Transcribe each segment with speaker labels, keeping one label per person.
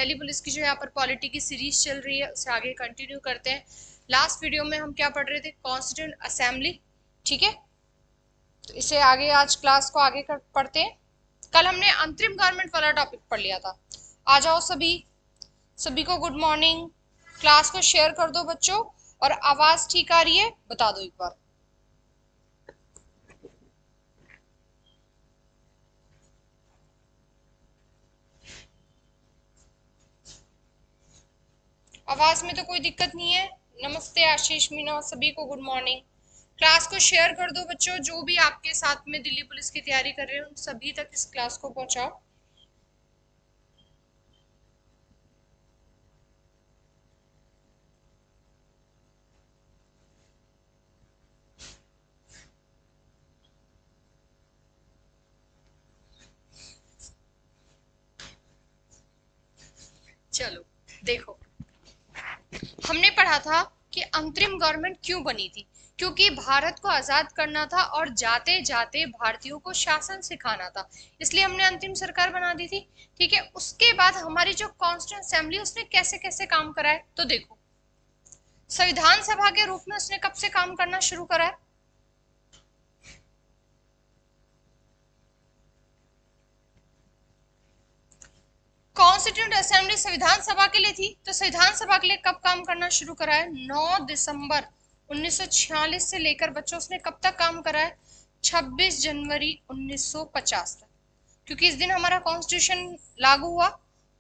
Speaker 1: Delhi police की जो यहाँ पर पॉलिटी की सीरीज चल रही है उसे आगे कंटिन्यू करते हैं। लास्ट वीडियो में हम क्या पढ़ रहे थे, कॉन्स्टिट्यूंट असेंबली। ठीक है, तो इसे आगे आज क्लास को आगे पढ़ते हैं। कल हमने अंतरिम गवर्नमेंट वाला टॉपिक पढ़ लिया था। आ जाओ सभी को गुड मॉर्निंग। क्लास को शेयर कर दो बच्चों, और आवाज ठीक आ रही है बता दो एक बार। आवाज में तो कोई दिक्कत नहीं है। नमस्ते आशीष, मीना, सभी को गुड मॉर्निंग। क्लास को शेयर कर दो बच्चों, जो भी आपके साथ में दिल्ली पुलिस की तैयारी कर रहे हैं उन सभी तक इस क्लास को पहुंचाओ। चलो देखो, हमने पढ़ा था कि अंतरिम गवर्नमेंट क्यों बनी थी, क्योंकि भारत को आजाद करना था और जाते जाते भारतीयों को शासन सिखाना था, इसलिए हमने अंतिम सरकार बना दी थी। ठीक है, उसके बाद हमारी जो कॉन्स्टिट्यूंट असेंबली उसने कैसे कैसे काम करा है, तो देखो संविधान सभा के रूप में उसने कब से काम करना शुरू करा है। कॉन्स्टिट्यूंट असेंबली संविधान सभा के लिए थी, तो संविधान सभा के लिए कब काम करना शुरू करा है, 9 दिसंबर 1946 से लेकर बच्चों उसने कब तक काम करा है, 26 जनवरी 1950 तक। क्योंकि इस दिन हमारा कॉन्स्टिट्यूशन लागू हुआ,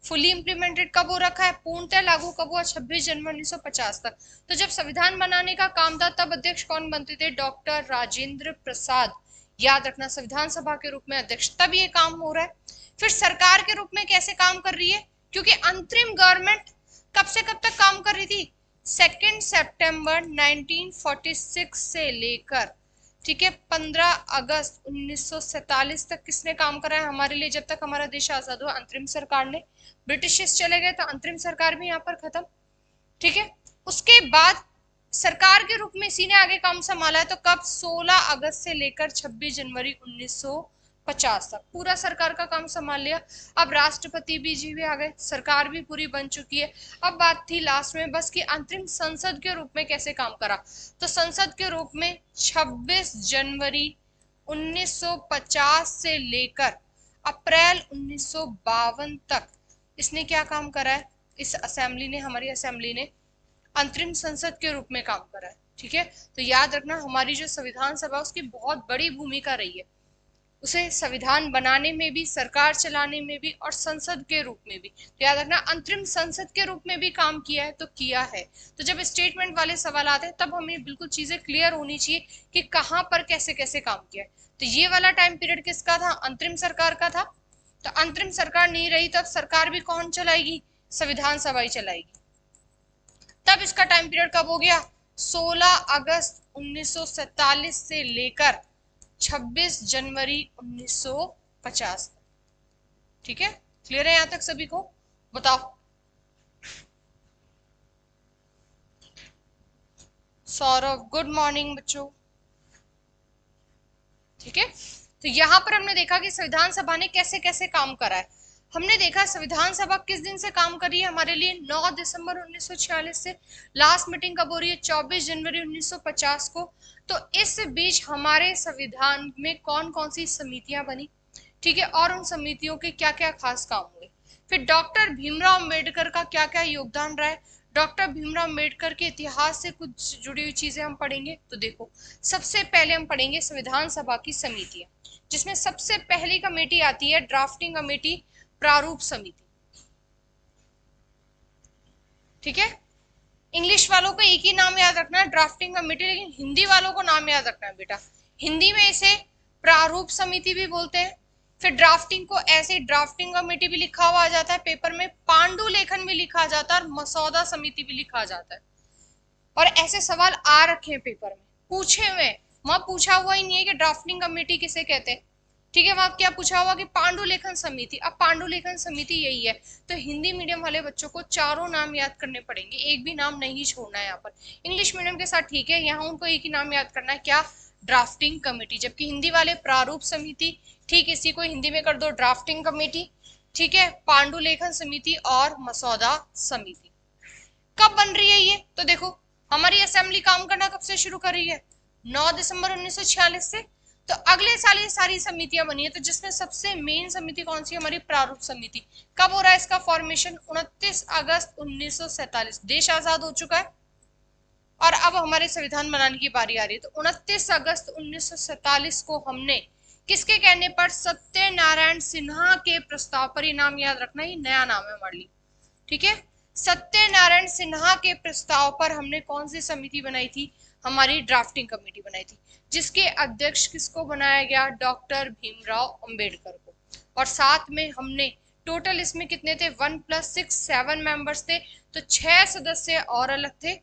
Speaker 1: फुली इंप्लीमेंटेड कब हो रखा है, पूर्णतः लागू कब हुआ, 26 जनवरी 1950 तक। तो जब संविधान बनाने का काम था तब अध्यक्ष कौन बनते थे, डॉक्टर राजेंद्र प्रसाद। याद रखना, संविधान सभा के रूप में अध्यक्ष, तब ये काम हो रहा है। फिर सरकार के रूप में कैसे काम कर रही है, क्योंकि अंतरिम गवर्नमेंट कब से कब तक काम कर रही थी, 2 सितंबर 1946 से लेकर, ठीक है, 15 अगस्त 1947 तक किसने काम करा है हमारे लिए, जब तक हमारा देश आजाद हुआ अंतरिम सरकार ने। ब्रिटिश चले गए तो अंतरिम सरकार भी यहाँ पर खत्म। ठीक है, उसके बाद सरकार के रूप में इसी ने आगे काम संभाला है, तो कब, 16 अगस्त से लेकर 26 जनवरी 1950 तक पूरा सरकार का काम संभाल लिया। अब राष्ट्रपति जी भी आ गए, सरकार भी पूरी बन चुकी है। अब बात थी लास्ट में बस कि अंतरिम संसद के रूप में कैसे काम करा, तो संसद के रूप में 26 जनवरी 1950 से लेकर अप्रैल 1952 तक इसने क्या काम करा है, इस असेंबली ने, हमारी असेंबली ने अंतरिम संसद के रूप में काम करा है। ठीक है, तो याद रखना हमारी जो संविधान सभा उसकी बहुत बड़ी भूमिका रही है, उसे संविधान बनाने में भी, सरकार चलाने में भी, और संसद के रूप में भी। तो याद रखना अंतरिम संसद के रूप में भी काम किया है, तो किया है। तो जब स्टेटमेंट वाले सवाल आते हैं तब हमें बिल्कुल चीजें क्लियर होनी चाहिए कि कहाँ पर कैसे कैसे काम किया है। तो ये वाला टाइम पीरियड किसका था, अंतरिम सरकार का था। तो अंतरिम सरकार नहीं रही तो अब सरकार भी कौन चलाएगी, संविधान सभा ही चलाएगी। तब इसका टाइम पीरियड कब हो गया, 16 अगस्त 1947 से लेकर 26 जनवरी 1950। ठीक है, क्लियर है यहां तक सभी को, बताओ। सौरभ गुड मॉर्निंग बच्चों। ठीक है, तो यहां पर हमने देखा कि संविधान सभा ने कैसे कैसे काम करा है। हमने देखा संविधान सभा किस दिन से काम कर रही है हमारे लिए, 9 दिसंबर 1946 से। लास्ट मीटिंग कब हो रही है, 24 जनवरी 1950 को। तो इस बीच हमारे संविधान में कौन कौन सी समितियां बनी, ठीक है, और उन समितियों के क्या क्या खास काम हुए। फिर डॉक्टर भीमराव अंबेडकर का क्या क्या योगदान रहा है, डॉक्टर भीमराव अंबेडकर के इतिहास से कुछ जुड़ी हुई चीजें हम पढ़ेंगे। तो देखो, सबसे पहले हम पढ़ेंगे संविधान सभा की समितियां, जिसमें सबसे पहली कमेटी आती है ड्राफ्टिंग कमेटी, प्रारूप समिति। ठीक है, इंग्लिश वालों को एक ही नाम याद रखना है, ड्राफ्टिंग कमेटी, लेकिन हिंदी वालों को नाम याद रखना है बेटा। हिंदी में इसे प्रारूप समिति भी बोलते हैं। फिर ड्राफ्टिंग को ऐसे ड्राफ्टिंग कमेटी भी लिखा हुआ आ जाता है पेपर में, पांडु लेखन भी लिखा जाता है, और मसौदा समिति भी लिखा जाता है। और ऐसे सवाल आ रखे हैं पेपर में, पूछे हुए, वहां पूछा हुआ ही नहीं है कि ड्राफ्टिंग कमेटी किसे कहते हैं। ठीक है, वहां क्या पूछा हुआ कि पांडुलेखन समिति। अब पांडुलेखन समिति यही है। तो हिंदी मीडियम वाले बच्चों को चारों नाम याद करने पड़ेंगे, एक भी नाम नहीं छोड़ना है यहाँ पर। इंग्लिश मीडियम के साथ ठीक है, यहाँ उनको एक ही नाम याद करना है, क्या, ड्राफ्टिंग कमेटी। जबकि हिंदी वाले प्रारूप समिति, ठीक, इसी को हिंदी में कर दो ड्राफ्टिंग कमेटी। ठीक है, पांडुलेखन समिति और मसौदा समिति। कब बन रही है ये? तो देखो हमारी असेंबली काम करना कब से शुरू कर रही है? 9 दिसंबर 1946 से। तो अगले साल ये सारी समितियां बनी है, तो जिसमें सबसे मेन समिति कौन सी? हमारी प्रारूप समिति। कब हो रहा है इसका फॉर्मेशन? 29 अगस्त 1947। देश आजाद हो चुका है और अब हमारे संविधान बनाने की बारी आ रही है। तो 29 अगस्त 1947 को हमने किसके कहने पर? सत्यनारायण सिन्हा के प्रस्ताव पर। ये नाम याद रखना, ये नया नाम है हमारे लिए, ठीक है। सत्यनारायण सिन्हा के प्रस्ताव पर हमने कौन सी समिति बनाई थी? हमारी ड्राफ्टिंग कमेटी बनाई थी, जिसके अध्यक्ष किसको बनाया गया? डॉक्टर भीमराव अंबेडकर को। और साथ में हमने टोटल इसमें कितने थे? 1 + 6 7 मेंबर्स थे, तो 6 सदस्य और अलग थे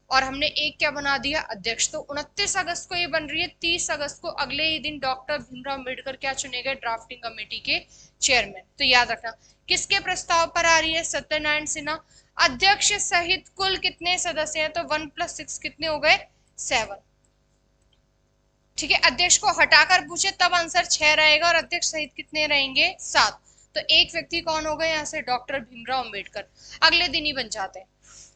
Speaker 1: और हमने एक क्या बना दिया? अध्यक्ष। तो 29 अगस्त को ये बन रही है, 30 अगस्त को अगले ही दिन डॉक्टर भीमराव अंबेडकर क्या चुने गए? ड्राफ्टिंग कमेटी के चेयरमैन। तो याद रखना किसके प्रस्ताव पर आ रही है? सत्यनारायण सिन्हा। अध्यक्ष सहित कुल कितने सदस्य हैं? तो 1 + 6 कितने हो गए? 7। ठीक है, अध्यक्ष को हटाकर पूछे तब आंसर 6 रहेगा और अध्यक्ष सहित कितने रहेंगे? 7। तो एक व्यक्ति कौन हो गए यहाँ से? डॉक्टर भीमराव अंबेडकर। अगले दिन ही बन जाते हैं।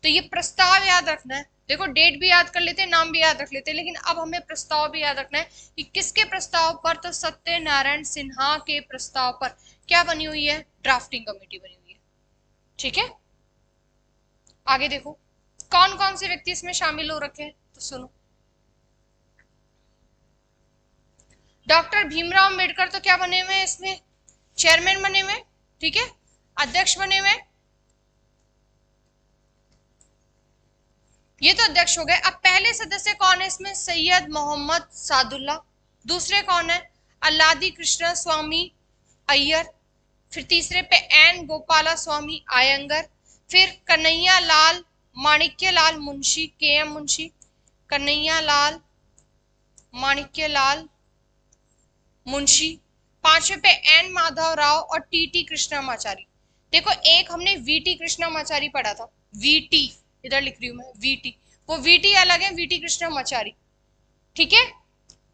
Speaker 1: तो ये प्रस्ताव याद रखना है। देखो डेट भी याद कर लेते, नाम भी याद रख लेते, लेकिन अब हमें प्रस्ताव भी याद रखना है कि किसके प्रस्ताव पर? तो सत्यनारायण सिन्हा के प्रस्ताव पर क्या बनी हुई है? ड्राफ्टिंग कमेटी बनी हुई है, ठीक है। आगे देखो कौन कौन से व्यक्ति इसमें शामिल हो रखे हैं, तो सुनो। डॉक्टर भीमराव अंबेडकर तो क्या बने हुए हैं इसमें? चेयरमैन बने हुए, ठीक है, अध्यक्ष बने हुए। ये तो अध्यक्ष हो गए। अब पहले सदस्य कौन है इसमें? सैयद मोहम्मद सादुल्ला। दूसरे कौन है? अल्लादी कृष्ण स्वामी अय्यर। फिर तीसरे पे एन गोपाला स्वामी आयंगर। फिर कन्हैया लाल माणिक्य लाल मुंशी, के एम मुंशी, कन्हैया लाल माणिक्य लाल मुंशी। पांचवे पे एन माधव राव और टी कृष्णामाचारी। देखो एक हमने वीटी कृष्णामाचारी पढ़ा था, वीटी इधर लिख रही हूं मैं, वीटी, वो वीटी अलग है, वीटी कृष्णामाचारी, ठीक है।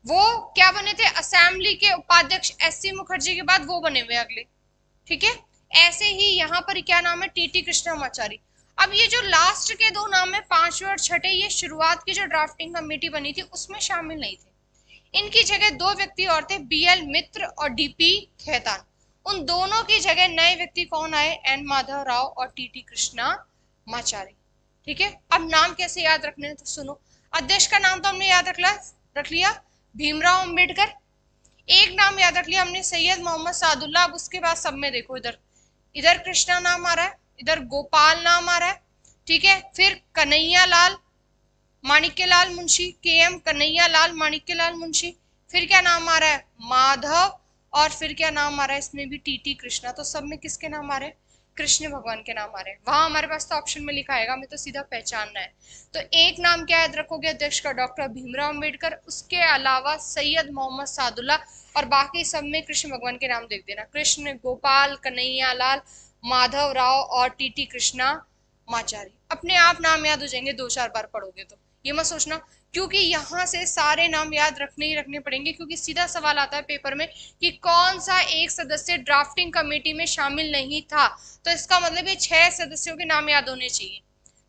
Speaker 1: वो क्या बने थे? असेंबली के उपाध्यक्ष एससी मुखर्जी के बाद वो बने हुए अगले, ठीक है। ऐसे ही यहाँ पर क्या नाम है? टी कृष्णामाचारी। अब ये जो लास्ट के दो नाम है, पांचवे और छठे, ये शुरुआत की जो ड्राफ्टिंग कमेटी बनी थी उसमें शामिल नहीं थे। इनकी जगह दो व्यक्ति और थे, बीएल मित्र और डीपी खेतान। उन दोनों की जगह नए व्यक्ति कौन आए? एन माधव राव और टी कृष्णामाचारी, ठीक है। अब नाम कैसे याद रखने हैं, तो सुनो। अध्यक्ष का नाम तो हमने याद रख लिया भीमराव अंबेडकर। एक नाम याद रख लिया हमने, सैयद मोहम्मद सादुल्ला। अब उसके बाद सब में देखो, इधर इधर कृष्णा नाम आ रहा है, इधर गोपाल नाम आ रहा है, ठीक है। फिर कन्हैया लाल माणिक्यलाल मुंशी, के एम कन्हैया लाल माणिक्यलाल मुंशी। फिर क्या नाम आ रहा है? माधव। और फिर क्या नाम आ रहा है इसमें भी? टी कृष्णा। तो सब में किसके नाम आ रहे हैं? कृष्ण भगवान के नाम आ रहे हैं। वहां हमारे पास तो ऑप्शन में लिखा आएगा, हमें तो सीधा पहचानना है। तो एक नाम क्या याद रखोगे अध्यक्ष का? डॉक्टर भीमराव अंबेडकर। उसके अलावा सैयद मोहम्मद सादुल्ला और बाकी सब में कृष्ण भगवान के नाम देख देना, कृष्ण, गोपाल, कन्हैया लाल, माधव राव और टी कृष्णामाचारी। अपने आप नाम याद हो जाएंगे 2-4 बार पढ़ोगे तो। ये मत सोचना क्योंकि यहाँ से सारे नाम याद रखने ही रखने पड़ेंगे, क्योंकि सीधा सवाल आता है पेपर में कि कौन सा एक सदस्य ड्राफ्टिंग कमेटी में शामिल नहीं था। तो इसका मतलब ये 6 सदस्यों के नाम याद होने चाहिए।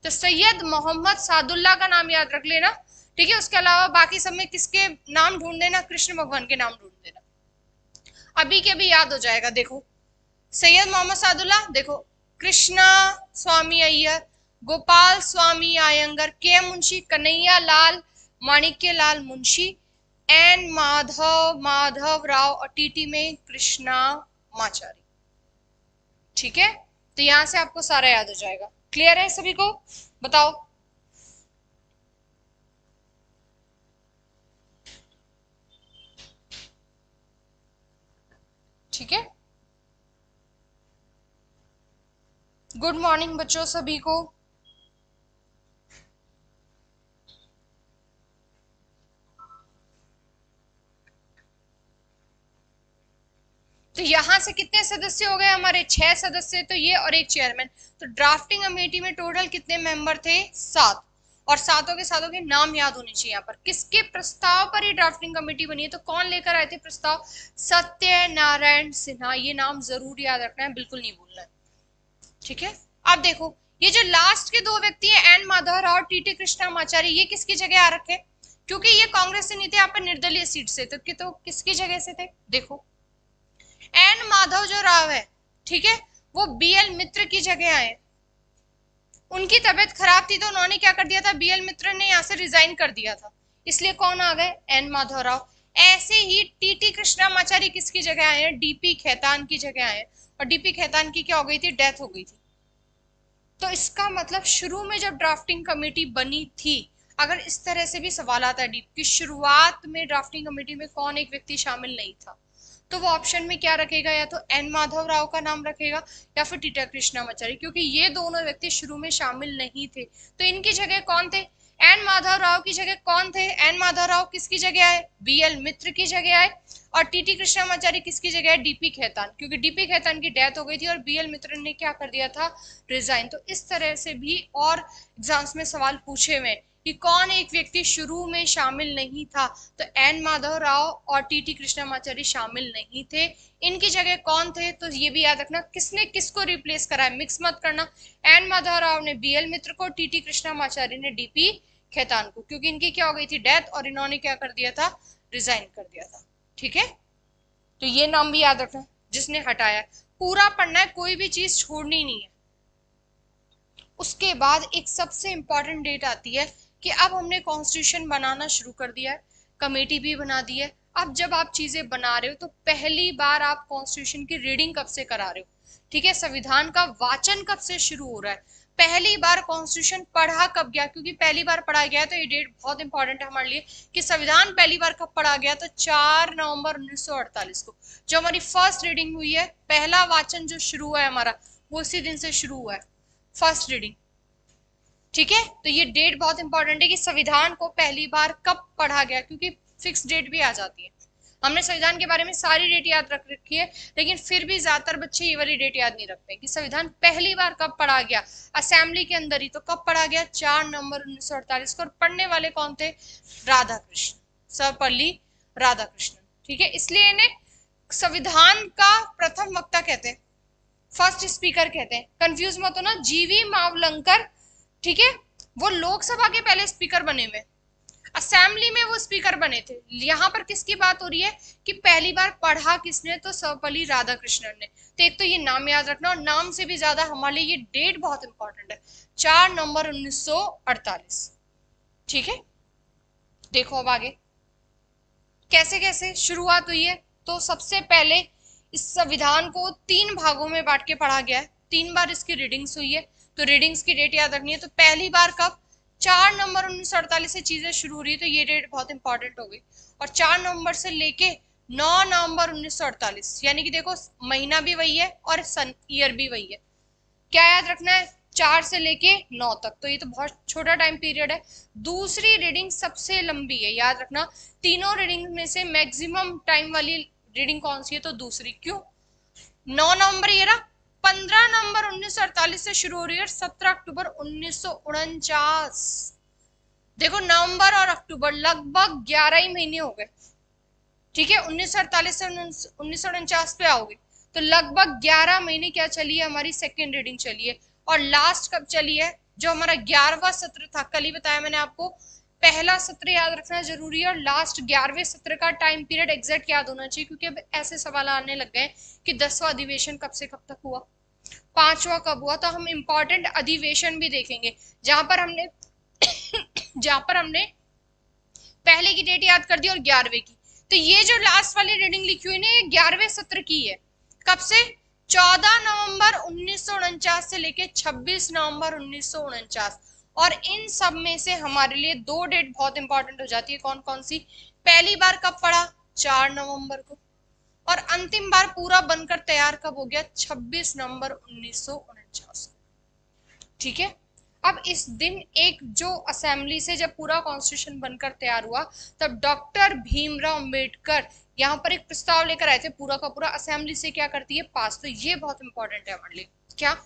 Speaker 1: तो सैयद मोहम्मद सादुल्ला का नाम याद रख लेना, ठीक है। उसके अलावा बाकी सब में किसके नाम ढूंढ देना? कृष्ण भगवान के नाम ढूंढ देना, अभी के अभी याद हो जाएगा। देखो सैयद मोहम्मद सादुल्ला, देखो कृष्णा स्वामी अय्यर, गोपाल स्वामी आयंगर, के मुंशी, कन्हैया लाल माणिक्य लाल मुंशी, एन माधव राव और टी में कृष्णामाचारी, ठीक है। तो यहां से आपको सारा याद हो जाएगा। क्लियर है सभी को? बताओ। ठीक है, गुड मॉर्निंग बच्चों सभी को। तो यहां से कितने सदस्य हो गए हमारे? 6 सदस्य, तो ये और एक चेयरमैन। तो ड्राफ्टिंग कमेटी में टोटल कितने मेंबर थे? 7। और सातों के नाम याद होने चाहिए। यहाँ पर किसके प्रस्ताव पर ये ड्राफ्टिंग कमेटी बनी है, तो कौन लेकर आए थे प्रस्ताव, सत्यनारायण सिन्हा। ये नाम जरूर याद रखना है, बिल्कुल नहीं भूलना है, ठीक है। अब देखो ये जो लास्ट के दो व्यक्ति है एन माधव राव और टीटी कृष्णमाचारी, ये किसकी जगह आ रखे, क्योंकि ये कांग्रेस से नहीं थे, यहाँ पर निर्दलीय सीट से थे, तो किसकी जगह से थे, देखो एन माधव जो राव है, ठीक है, वो बीएल मित्र की जगह आए। उनकी तबीयत खराब थी तो उन्होंने क्या कर दिया था, बीएल मित्र ने यहाँ से रिजाइन कर दिया था, इसलिए कौन आ गए, एन माधव राव। ऐसे ही टीटी कृष्णमाचारी किसकी जगह आए हैं, डीपी खेतान की जगह आए, और डीपी खेतान की क्या हो गई थी, डेथ हो गई थी। तो इसका मतलब शुरू में जब ड्राफ्टिंग कमेटी बनी थी, अगर इस तरह से भी सवाल आता है डीप की शुरुआत में ड्राफ्टिंग कमेटी में कौन एक व्यक्ति शामिल नहीं था, तो वो ऑप्शन में क्या रखेगा, या तो एन माधव राव का नाम रखेगा या फिर टीटी कृष्णमाचारी, क्योंकि ये दोनों व्यक्ति शुरू में शामिल नहीं थे। तो इनकी जगह कौन थे, एन माधव राव की जगह कौन थे, एन माधव राव किसकी जगह आए, बीएल मित्र की जगह आए, और टीटी कृष्णमाचारी किसकी जगह है, डीपी खेतान, क्योंकि डीपी खेतान की डेथ हो गई थी और बीएल मित्र ने क्या कर दिया था, रिजाइन। तो इस तरह से भी और एग्जाम्स में सवाल पूछे हुए कि कौन एक व्यक्ति शुरू में शामिल नहीं था, तो एन माधव राव और टीटी कृष्णमाचारी शामिल नहीं थे। इनकी जगह कौन थे, तो ये भी याद रखना, किसने किसको रिप्लेस करा है, मिक्स मत करना। एन माधव राव ने बीएल मित्र को, टीटी कृष्णमाचारी ने डीपी खेतान को, क्योंकि इनकी क्या हो गई थी, डेथ, और इन्होंने क्या कर दिया था, रिजाइन कर दिया था, ठीक है। तो ये नाम भी याद रखना जिसने हटाया, पूरा पढ़ना है, कोई भी चीज छोड़नी नहीं है। उसके बाद एक सबसे इंपॉर्टेंट डेट आती है कि अब हमने कॉन्स्टिट्यूशन बनाना शुरू कर दिया है, कमेटी भी बना दी है। अब जब आप चीजें बना रहे हो तो पहली बार आप कॉन्स्टिट्यूशन की रीडिंग कब से करा रहे हो, ठीक है, संविधान का वाचन कब से शुरू हो रहा है, पहली बार कॉन्स्टिट्यूशन पढ़ा कब गया, क्योंकि पहली बार पढ़ा गया है, तो ये डेट बहुत इंपॉर्टेंट है हमारे लिए कि संविधान पहली बार कब पढ़ा गया, तो 4 नवंबर 1948 को, जो हमारी फर्स्ट रीडिंग हुई है, पहला वाचन जो शुरू हुआ है हमारा, वो उसी दिन से शुरू हुआ है, फर्स्ट रीडिंग, ठीक है। तो ये डेट बहुत इंपॉर्टेंट है कि संविधान को पहली बार कब पढ़ा गया, क्योंकि फिक्स डेट भी आ जाती है। हमने संविधान के बारे में सारी डेट याद रख रखी है, लेकिन फिर भी ज्यादातर बच्चे ये वाली डेट याद नहीं रखते कि संविधान पहली बार कब पढ़ा गया, असेंबली के अंदर ही, तो कब पढ़ा गया, 4 नवंबर 1948 को। और पढ़ने वाले कौन थे, राधाकृष्णन, सर्वपल्ली राधाकृष्णन, ठीक है। इसलिए इन्हें संविधान का प्रथम वक्ता कहते हैं, फर्स्ट स्पीकर कहते हैं, कंफ्यूज मत होना। जीवी मावलंकर, ठीक है, वो लोकसभा के पहले स्पीकर बने हुए, असेंबली में वो स्पीकर बने थे। यहाँ पर किसकी बात हो रही है कि पहली बार पढ़ा किसने, तो सर्वपल्ली राधाकृष्णन ने। तो एक तो ये नाम याद रखना, और नाम से भी ज्यादा हमारे लिए ये डेट बहुत इंपॉर्टेंट है, 4 नवंबर 1948, ठीक है। देखो अब आगे कैसे कैसे शुरुआत हुई है। तो सबसे पहले इस संविधान को 3 भागों में बांट के पढ़ा गया है, 3 बार इसकी रीडिंग्स हुई है। तो रीडिंग्स की डेट याद रखनी है। तो पहली बार कब, 4 नवंबर 1948 से चीजें शुरू हो रही है, तो ये डेट बहुत इंपॉर्टेंट हो गई। और 4 नवंबर से लेके 9 नवंबर 1948, यानी कि देखो महीना भी वही है और सन ईयर भी वही है। क्या याद रखना है, 4 से लेके 9 तक, तो ये तो बहुत छोटा टाइम पीरियड है। दूसरी रीडिंग सबसे लंबी है, याद रखना। तीनों रीडिंग में से मैक्सिमम टाइम वाली रीडिंग कौन सी है, तो दूसरी। क्यों, 9 नवंबर ये रहा, 15 नवंबर 1948 से शुरू हो रही है, 17 अक्टूबर 1949। देखो नवंबर और अक्टूबर लगभग 11 ही महीने हो गए, ठीक है। 1948 से 1949 पे आओगे तो लगभग 11 महीने क्या चली है, हमारी सेकेंड रीडिंग चली है। और लास्ट कब चली है, जो हमारा 11वां सत्र था, कल ही बताया मैंने आपको, पहला सत्र याद रखना जरूरी है, और लास्ट 11वें सत्र का टाइम पीरियड एग्जैक्ट याद होना चाहिए, क्योंकि अब ऐसे सवाल आने लग गए कि 10वां अधिवेशन कब से कब तक हुआ, 5वां कब हुआ। तो हम इंपॉर्टेंट अधिवेशन भी देखेंगे जहां पर हमने पहले की डेट याद कर दी और 11वें की। तो ये जो लास्ट वाली रीडिंग लिखी हुई ना, ये 11वें सत्र की है। कब से, 14 नवंबर 1949 से लेके 26 नवंबर 1949। और इन सब में से हमारे लिए 2 डेट बहुत इंपॉर्टेंट हो जाती है। कौन कौन सी, पहली बार कब पढ़ा, 4 नवंबर को, और अंतिम बार पूरा बनकर तैयार कब हो गया, 26 नवंबर 1949, ठीक है। अब इस दिन एक जो असेंबली से जब पूरा कॉन्स्टिट्यूशन बनकर तैयार हुआ, तब डॉक्टर भीमराव अंबेडकर यहाँ पर एक प्रस्ताव लेकर आए थे, पूरा का पूरा असेंबली से क्या करती है, पास। तो ये बहुत इंपॉर्टेंट है हमारे लिए। क्या,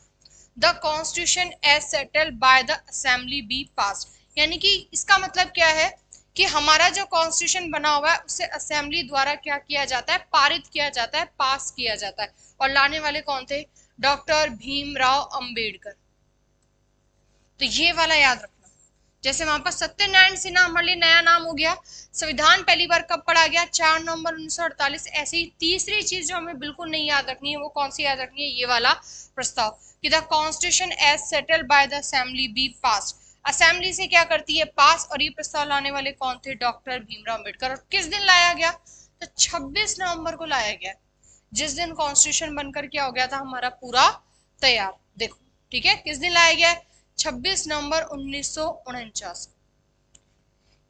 Speaker 1: the constitution as settled by the assembly be passed, यानी कि इसका मतलब क्या है कि हमारा जो कॉन्स्टिट्यूशन बना हुआ है उसे असेंबली द्वारा क्या किया जाता है, पारित किया जाता है, पास किया जाता है। और लाने वाले कौन थे, डॉक्टर भीमराव अंबेडकर। तो ये वाला याद रखना। जैसे वहां पर सत्यनारायण सिन्हा हमारे लिए नया नाम हो गया। संविधान पहली बार कब पढ़ा गया, 4 नवंबर 1948। ऐसे ही तीसरी चीज जो हमें बिल्कुल नहीं याद रखनी है वो कौन सी याद रखनी है, ये वाला प्रस्ताव कि the constitution as settled by the assembly be pass. Assembly से क्या करती है, पास। और ये प्रस्ताव लाने वाले कौन थे, डॉक्टर भीमराव अम्बेडकर। और किस दिन लाया गया, तो 26 नवंबर को लाया गया, जिस दिन कॉन्स्टिट्यूशन बनकर क्या हो गया था हमारा पूरा तैयार। देखो ठीक है, किस दिन लाया गया, 26 नवंबर 1949।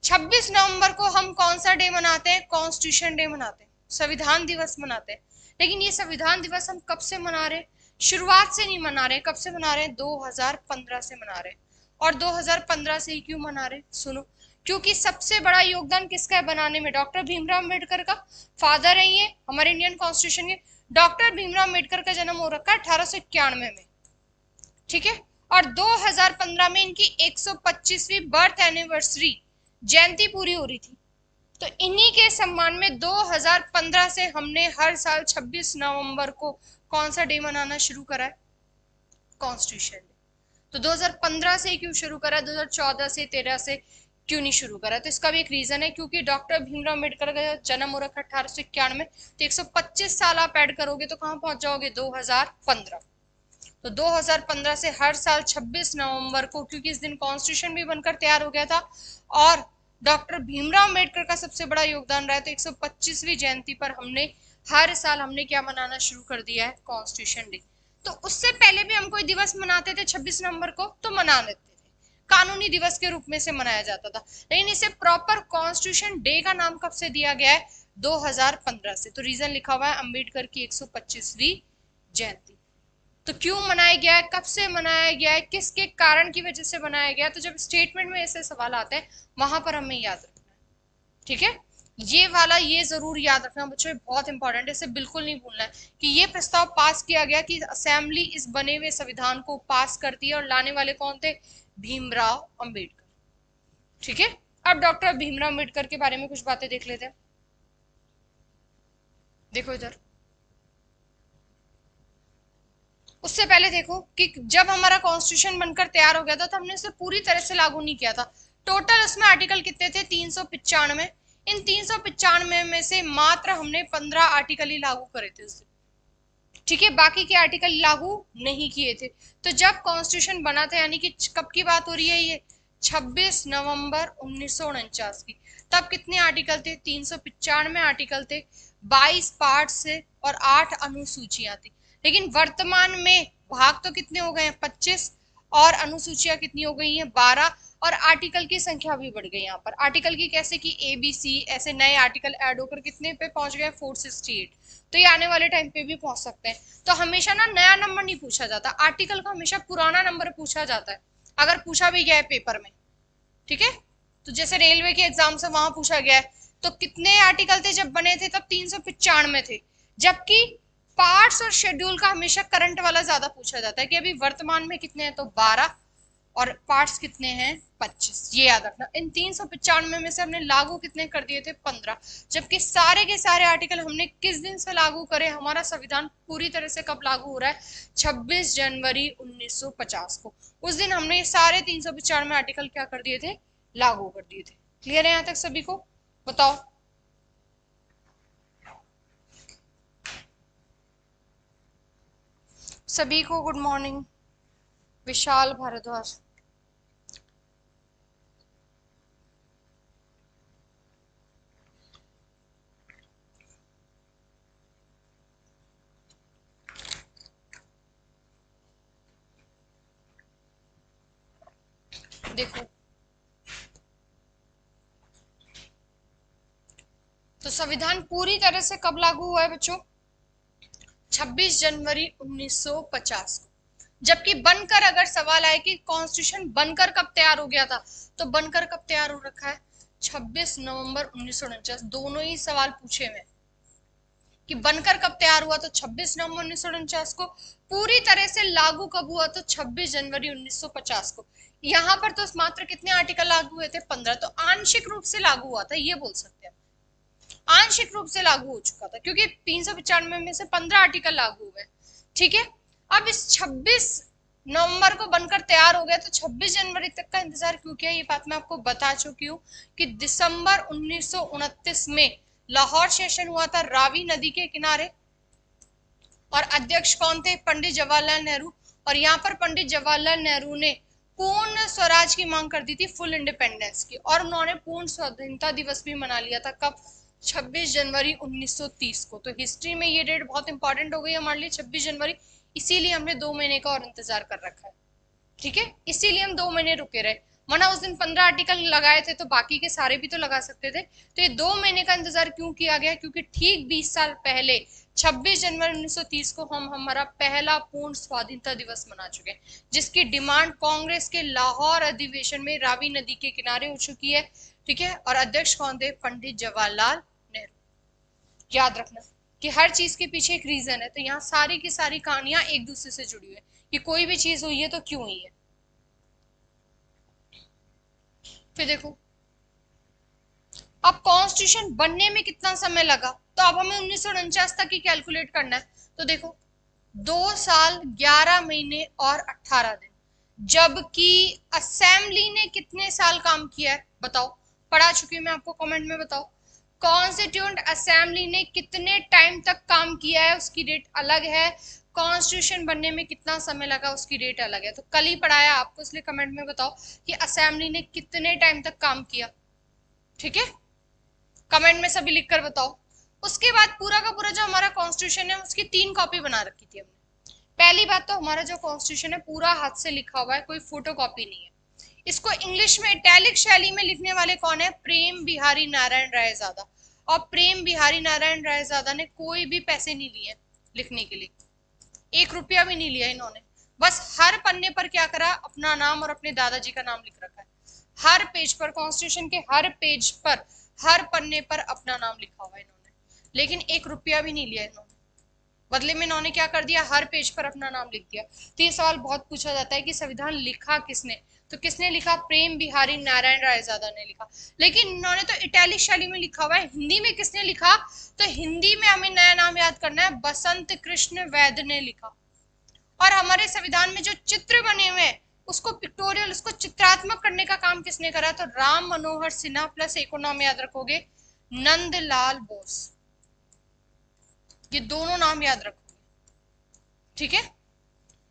Speaker 1: 26 नवंबर को हम कौन सा डे मनाते हैं, कॉन्स्टिट्यूशन डे मनाते हैं, संविधान दिवस मनाते हैं। लेकिन ये संविधान दिवस हम कब से मना रहे हैं, शुरुआत से नहीं मना रहे, कब से मना रहे हैं, 2015 से मना रहे हैं। और 2015 से ही क्यों मना रहे हैं, सुनो, क्योंकि सबसे बड़ा योगदान किसका है बनाने में, डॉक्टर भीमराव अम्बेडकर का। फादर है ये हमारे इंडियन कॉन्स्टिट्यूशन के। डॉक्टर भीमराव अम्बेडकर का जन्म हो रखा है 1891 में, ठीक है। और 2015 में इनकी 125वीं बर्थ एनिवर्सरी जयंती पूरी हो रही थी। तो इन्हीं के सम्मान में 2015 से हमने हर साल 26 नवंबर को कौन सा डे मनाना शुरू करा है, कॉन्स्टिट्यूशन डे। तो 2015 से क्यों शुरू करा, 2014 से 13 से क्यों नहीं शुरू करा, तो इसका भी एक रीजन है, क्योंकि डॉक्टर भीमराव अम्बेडकर का जन्म हो रखा 1891 में। तो 125 साल आप ऐड करोगे तो कहाँ पहुंच जाओगे, 2015। तो 2015 से हर साल 26 नवंबर को, क्योंकि इस दिन कॉन्स्टिट्यूशन भी बनकर तैयार हो गया था और डॉक्टर भीमराव अम्बेडकर का सबसे बड़ा योगदान रहा है, तो 125वीं जयंती पर हमने हर साल हमने क्या मनाना शुरू कर दिया है, कॉन्स्टिट्यूशन डे। तो उससे पहले भी हम कोई दिवस मनाते थे 26 नवंबर को, तो मना लेते थे, कानूनी दिवस के रूप में से मनाया जाता था। लेकिन इसे प्रॉपर कॉन्स्टिट्यूशन डे का नाम कब से दिया गया है, 2015 से। तो रीजन लिखा हुआ है अम्बेडकर की 125वीं जयंती। तो क्यों मनाया गया है, कब से मनाया गया है, किसके कारण की वजह से मनाया गया है, तो जब स्टेटमेंट में ऐसे सवाल आते हैं वहां पर हमें याद रखना है, ठीक है। ये वाला ये जरूर याद रखना बच्चों, बहुत इंपॉर्टेंट है, इसे बिल्कुल नहीं भूलना है कि ये प्रस्ताव पास किया गया कि असेंबली इस बने हुए संविधान को पास करती है और लाने वाले कौन थे, भीमराव अंबेडकर, ठीक है। अब डॉक्टर भीमराव अंबेडकर के बारे में कुछ बातें देख लेते हैं। देखो इधर, उससे पहले देखो कि जब हमारा कॉन्स्टिट्यूशन बनकर तैयार हो गया था तो हमने इसे पूरी तरह से लागू नहीं किया था। टोटल उसमें आर्टिकल कितने थे, 395। इन 395 में से मात्र हमने 15 आर्टिकल ही लागू करे थे उस दिन, ठीक है, बाकी के आर्टिकल लागू नहीं किए थे। तो जब कॉन्स्टिट्यूशन बना था, यानी कि कब की बात हो रही है ये, 26 नवंबर 1949 की, तब कितने आर्टिकल थे, 395 आर्टिकल थे, 22 पार्ट से और 8 अनुसूचियां थी। लेकिन वर्तमान में भाग तो कितने हो गए हैं, 25, और अनुसूचियां कितनी हो गई हैं, 12, और आर्टिकल की संख्या भी बढ़ गई। यहाँ पर आर्टिकल की कैसे कि ABC, ऐसे नए आर्टिकल ऐड होकर कितने पे पहुंच गए, 468। तो ये आने वाले टाइम पे भी पहुंच सकते हैं। तो हमेशा ना नया नंबर नहीं पूछा जाता, आर्टिकल का हमेशा पुराना नंबर पूछा जाता है, अगर पूछा भी गया है पेपर में, ठीक है। तो जैसे रेलवे के एग्जाम से वहां पूछा गया है, तो कितने आर्टिकल थे जब बने थे, तब 395 थे, जबकि पार्ट्स और शेड्यूल का हमेशा करंट वाला ज्यादा पूछा जाता है कि अभी वर्तमान में कितने हैं, तो 12, और पार्ट्स कितने हैं, 25। ये याद रखना। इन 395 में से हमने लागू कितने कर दिए थे, 15, जबकि सारे के सारे आर्टिकल हमने किस दिन से लागू करे, हमारा संविधान पूरी तरह से कब लागू हो रहा है, 26 जनवरी 1950 को। उस दिन हमने ये सारे 395 आर्टिकल क्या कर दिए थे, लागू कर दिए थे। क्लियर है यहाँ तक सभी को, बताओ। सभी को गुड मॉर्निंग। विशाल भारद्वाज, देखो तो संविधान पूरी तरह से कब लागू हुआ है बच्चों, 26 जनवरी 1950 को। जबकि बनकर अगर सवाल आए कि कॉन्स्टिट्यूशन बनकर कब तैयार हो गया था, तो बनकर कब तैयार हो रखा है, 26 नवंबर 1949। दोनों ही सवाल पूछे हुए, कि बनकर कब तैयार हुआ, तो 26 नवंबर 1949 को। पूरी तरह से लागू कब हुआ, तो 26 जनवरी 1950 को। यहाँ पर तो मात्र कितने आर्टिकल लागू हुए थे, 15। तो आंशिक रूप से लागू हुआ था, ये बोल सकते हैं, आंशिक रूप से लागू हो चुका था, क्योंकि 395 में से 15 आर्टिकल लागू हुए। ठीक है, अब इस 26 नवंबर को बनकर तैयार हो गया, तो 26 जनवरी तक का इंतजार क्यों किया, ये बात मैं आपको बता चुकी हूँ कि दिसंबर 1929 में लाहौर सेशन हुआ था रावी नदी के किनारे, और अध्यक्ष कौन थे, पंडित जवाहरलाल नेहरू। और यहाँ पर पंडित जवाहरलाल नेहरू ने पूर्ण स्वराज की मांग कर दी थी, फुल इंडिपेंडेंस की, और उन्होंने पूर्ण स्वाधीनता दिवस भी मना लिया था, कब, 26 जनवरी 1930 को। तो हिस्ट्री में ये डेट बहुत इंपॉर्टेंट हो गई हमारे लिए, 26 जनवरी, इसीलिए हमने 2 महीने का और इंतजार कर रखा है। ठीक है, इसीलिए हम 2 महीने रुके रहे, वरना उस दिन 15 आर्टिकल लगाए थे तो बाकी के सारे भी तो लगा सकते थे। तो ये 2 महीने का इंतजार क्यों किया गया, क्योंकि ठीक 20 साल पहले 26 जनवरी 1930 को हम हमारा पहला पूर्ण स्वाधीनता दिवस मना चुके हैं, जिसकी डिमांड कांग्रेस के लाहौर अधिवेशन में रावी नदी के किनारे हो चुकी है। ठीक है, और अध्यक्ष कौन थे, पंडित जवाहरलाल नेहरू। याद रखना कि हर चीज के पीछे एक रीजन है, तो यहाँ सारी की सारी कहानियां एक दूसरे से जुड़ी हुई है, कि कोई भी चीज हुई है तो क्यों हुई है। फिर देखो, अब कॉन्स्टिट्यूशन बनने में कितना समय लगा, तो अब हमें 1949 तक ही कैलकुलेट करना है। तो देखो, 2 साल 11 महीने और 18 दिन, जबकि असेंबली ने कितने साल काम किया है, बताओ, पढ़ा चुकी हूँ मैं आपको, कमेंट में बताओ। कॉन्स्टिट्यूंट असेंबली ने कितने टाइम तक काम किया है, उसकी डेट अलग है। कॉन्स्टिट्यूशन बनने में कितना समय लगा, उसकी डेट अलग है। तो कल ही पढ़ाया आपको, इसलिए कमेंट में बताओ कि असेंबली ने कितने टाइम तक काम किया। ठीक है, कमेंट में सभी लिखकर बताओ। उसके बाद पूरा का पूरा जो हमारा कॉन्स्टिट्यूशन है, उसकी 3 कॉपी बना रखी थी हमने। पहली बात तो हमारा जो कॉन्स्टिट्यूशन है पूरा हाथ से लिखा हुआ है, कोई फोटो कॉपी नहीं है। इसको इंग्लिश में इटैलिक शैली में लिखने वाले कौन है, प्रेम बिहारी नारायण रायजादा। और प्रेम बिहारी नारायण रायजादा ने कोई भी पैसे नहीं लिए लिखने के लिए, 1 रुपया भी नहीं लिया इन्होंने। बस हर पन्ने पर क्या करा, अपना नाम और अपने दादाजी का नाम लिख रखा है। हर पेज पर, कॉन्स्टिट्यूशन के हर पेज पर, हर पन्ने पर अपना नाम लिखा हुआ है इन्होंने, लेकिन 1 रुपया भी नहीं लिया इन्होंने। बदले में इन्होंने क्या कर दिया, हर पेज पर अपना नाम लिख दिया। तो ये सवाल बहुत पूछा जाता है कि संविधान लिखा किसने, तो किसने लिखा, प्रेम बिहारी नारायण रायजादा ने लिखा। लेकिन इन्होंने तो इटैलिक शैली में लिखा हुआ है। हिंदी में किसने लिखा, तो हिंदी में हमें नया नाम याद करना है, बसंत कृष्ण वैद्य ने लिखा। और हमारे संविधान में जो चित्र बने हुए हैं, उसको पिक्टोरियल, उसको चित्रात्मक करने का काम किसने करा, तो राम मनोहर सिन्हा, प्लस एक और नाम याद रखोगे, नंदलाल बोस। ये दोनों नाम याद रखोगे। ठीक है,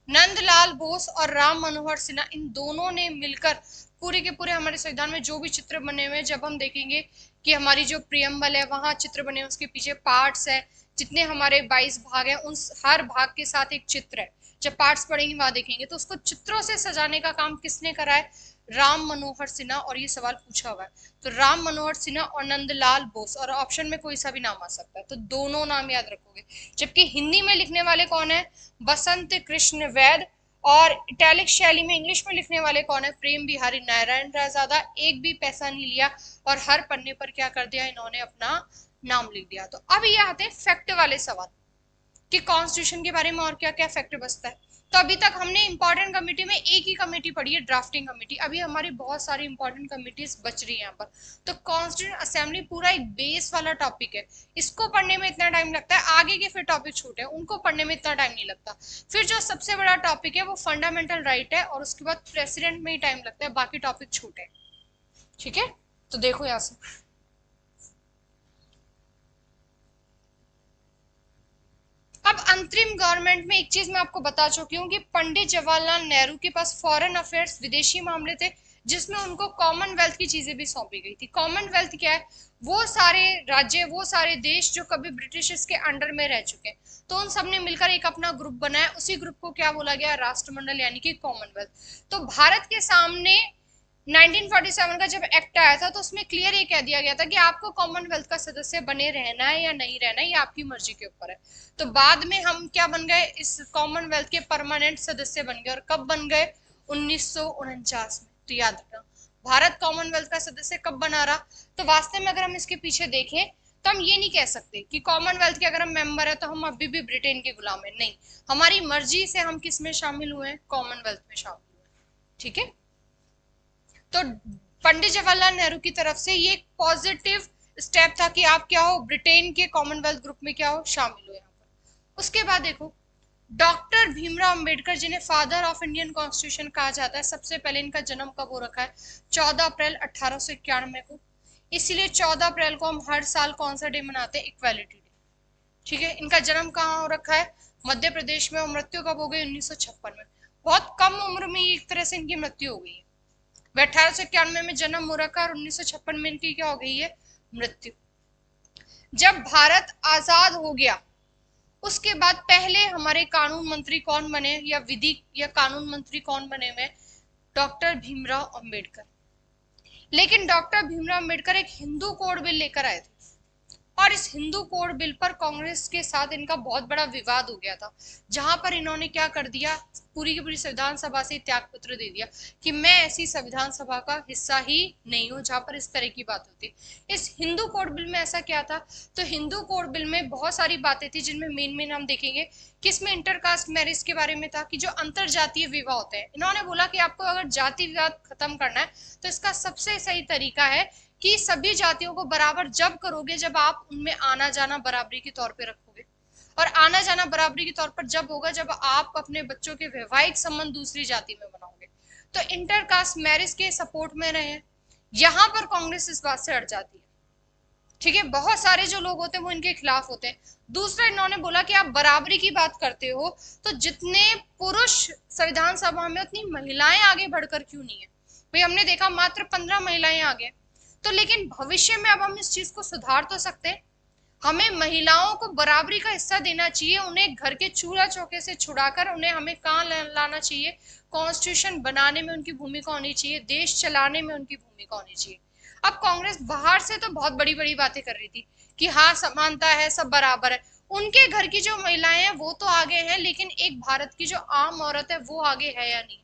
Speaker 1: नंदलाल बोस और राम मनोहर सिन्हा, इन दोनों ने मिलकर पूरे के पूरे हमारे संविधान में जो भी चित्र बने हुए हैं, जब हम देखेंगे कि हमारी जो प्रियम्बल है वहां चित्र बने, उसके पीछे पार्ट्स है, जितने हमारे 22 भाग हैं, उन हर भाग के साथ एक चित्र है। जब पार्ट्स पढ़ेंगे वहां देखेंगे, तो उसको चित्रों से सजाने का काम किसने करा है, राम मनोहर सिन्हा। और ये सवाल पूछा हुआ है, तो राम मनोहर सिन्हा और नंदलाल बोस, और ऑप्शन में कोई सा भी नाम आ सकता है, तो दोनों नाम याद रखोगे। जबकि हिंदी में लिखने वाले कौन है, बसंत कृष्ण वैद्य, और इटैलिक शैली में इंग्लिश में लिखने वाले कौन है, प्रेम बिहारी नारायण रायजादा। एक भी पैसा नहीं लिया, और हर पन्ने पर क्या कर दिया इन्होंने, अपना नाम लिख दिया। तो अब ये आते हैं फैक्ट वाले सवाल कि कॉन्स्टिट्यूशन के बारे में और क्या क्या फैक्ट बचता है। तो अभी तक हमने इंपॉर्टेंट कमेटी में एक ही कमेटी पढ़ी है, ड्राफ्टिंग कमेटी। अभी हमारी बहुत सारी इंपॉर्टेंट कमेटीज बच रही हैं यहाँ पर। तो कॉन्स्टिट्यूंट असेंबली पूरा एक बेस वाला टॉपिक है, इसको पढ़ने में इतना टाइम लगता है। आगे के फिर टॉपिक छोटे हैं, उनको पढ़ने में इतना टाइम नहीं लगता। फिर जो सबसे बड़ा टॉपिक है वो फंडामेंटल राइट है, और उसके बाद प्रेसिडेंट में ही टाइम लगता है, बाकी टॉपिक छोटे हैं। ठीक है, तो देखो यहाँ से, अब अंतरिम गवर्नमेंट में एक चीज मैं आपको बता चुकी हूँ कि पंडित जवाहरलाल नेहरू के पास फॉरेन अफेयर्स, विदेशी मामले थे, जिसमें उनको कॉमनवेल्थ की चीजें भी सौंपी गई थी। कॉमनवेल्थ क्या है, वो सारे राज्य, वो सारे देश जो कभी ब्रिटिश के अंडर में रह चुके हैं, तो उन सब ने मिलकर एक अपना ग्रुप बनाया। उसी ग्रुप को क्या बोला गया, राष्ट्रमंडल, यानी कि कॉमनवेल्थ। तो भारत के सामने 1947 का जब एक्ट आया था, तो उसमें क्लियर ये कह दिया गया था कि आपको कॉमनवेल्थ का सदस्य बने रहना है या नहीं रहना है, ये आपकी मर्जी के ऊपर है। तो बाद में हम क्या बन गए, इस कॉमनवेल्थ के परमानेंट सदस्य बन गए। और कब बन गए, 1949 में। तो याद रखना, भारत कॉमनवेल्थ का सदस्य कब बना रहा। तो वास्तव में अगर हम इसके पीछे देखें, तो हम ये नहीं कह सकते कि कॉमनवेल्थ के अगर हम मेंबर है तो हम अभी भी ब्रिटेन के गुलाम है, नहीं, हमारी मर्जी से हम किस में शामिल हुए हैं, कॉमनवेल्थ में शामिल हुए, ठीक है। तो पंडित जवाहरलाल नेहरू की तरफ से ये एक पॉजिटिव स्टेप था कि आप क्या हो, ब्रिटेन के कॉमनवेल्थ ग्रुप में क्या हो, शामिल हो यहाँ पर। उसके बाद देखो, डॉक्टर भीमराव अंबेडकर जिन्हें फादर ऑफ इंडियन कॉन्स्टिट्यूशन कहा जाता है, सबसे पहले इनका जन्म कब हो रखा है, 14 अप्रैल 1891 को। इसीलिए 14 अप्रैल को हम हर साल कौन सा डे मनाते हैं, इक्वालिटी डे, ठीक है। इनका जन्म कहाँ हो रखा है, मध्य प्रदेश में, और मृत्यु कब हो गई, 1956 में। बहुत कम उम्र में एक तरह से इनकी मृत्यु हो गई है। वह 1891 में जन्म हो रखा है और 1956 में इनकी क्या हो गई है, मृत्यु। जब भारत आजाद हो गया उसके बाद पहले हमारे कानून मंत्री कौन बने, या विधि या कानून मंत्री कौन बने हुए, डॉक्टर भीमराव अंबेडकर। लेकिन डॉक्टर भीमराव अंबेडकर एक हिंदू कोड बिल लेकर आए थे, और इस हिंदू कोड बिल पर कांग्रेस के साथ इनका बहुत बड़ा विवाद हो गया था, जहां पर इन्होंने क्या कर दिया, पूरी की पूरी संविधान सभा से त्याग पत्र दे दिया कि मैं ऐसी संविधान सभा का हिस्सा ही नहीं हूं जहां पर इस तरह की बात होती। इस हिंदू कोड बिल में ऐसा क्या था, तो हिंदू कोड बिल में बहुत सारी बातें थी जिनमें मेन हम देखेंगे कि इसमें इंटरकास्ट मैरिज के बारे में था, कि जो अंतर जातीय विवाह होते हैं। इन्होंने बोला कि आपको अगर जाति विवाद खत्म करना है तो इसका सबसे सही तरीका है कि सभी जातियों को बराबर जब करोगे जब आप उनमें आना जाना बराबरी के तौर पे रखोगे, और आना जाना बराबरी के तौर पर जब होगा जब आप अपने बच्चों के वैवाहिक संबंध दूसरी जाति में बनाओगे। तो इंटरकास्ट मैरिज के सपोर्ट में रहे, यहां पर कांग्रेस इस बात से अड़ जाती है, ठीक है। बहुत सारे जो लोग होते हैं वो इनके खिलाफ होते हैं। दूसरा, इन्होंने बोला कि आप बराबरी की बात करते हो तो जितने पुरुष संविधान सभा में उतनी महिलाएं आगे बढ़कर क्यों नहीं है। भाई हमने देखा मात्र 15 महिलाएं आगे, तो लेकिन भविष्य में अब हम इस चीज को सुधार तो सकते हैं। हमें महिलाओं को बराबरी का हिस्सा देना चाहिए, उन्हें घर के चूल्हा चौके से छुड़ाकर उन्हें हमें कहाँ लाना चाहिए, कॉन्स्टिट्यूशन बनाने में उनकी भूमिका होनी चाहिए, देश चलाने में उनकी भूमिका होनी चाहिए। अब कांग्रेस बाहर से तो बहुत बड़ी बड़ी बातें कर रही थी कि हाँ समानता है, सब बराबर है, उनके घर की जो महिलाएं हैं वो तो आगे हैं, लेकिन एक भारत की जो आम औरत है वो आगे है या नहीं,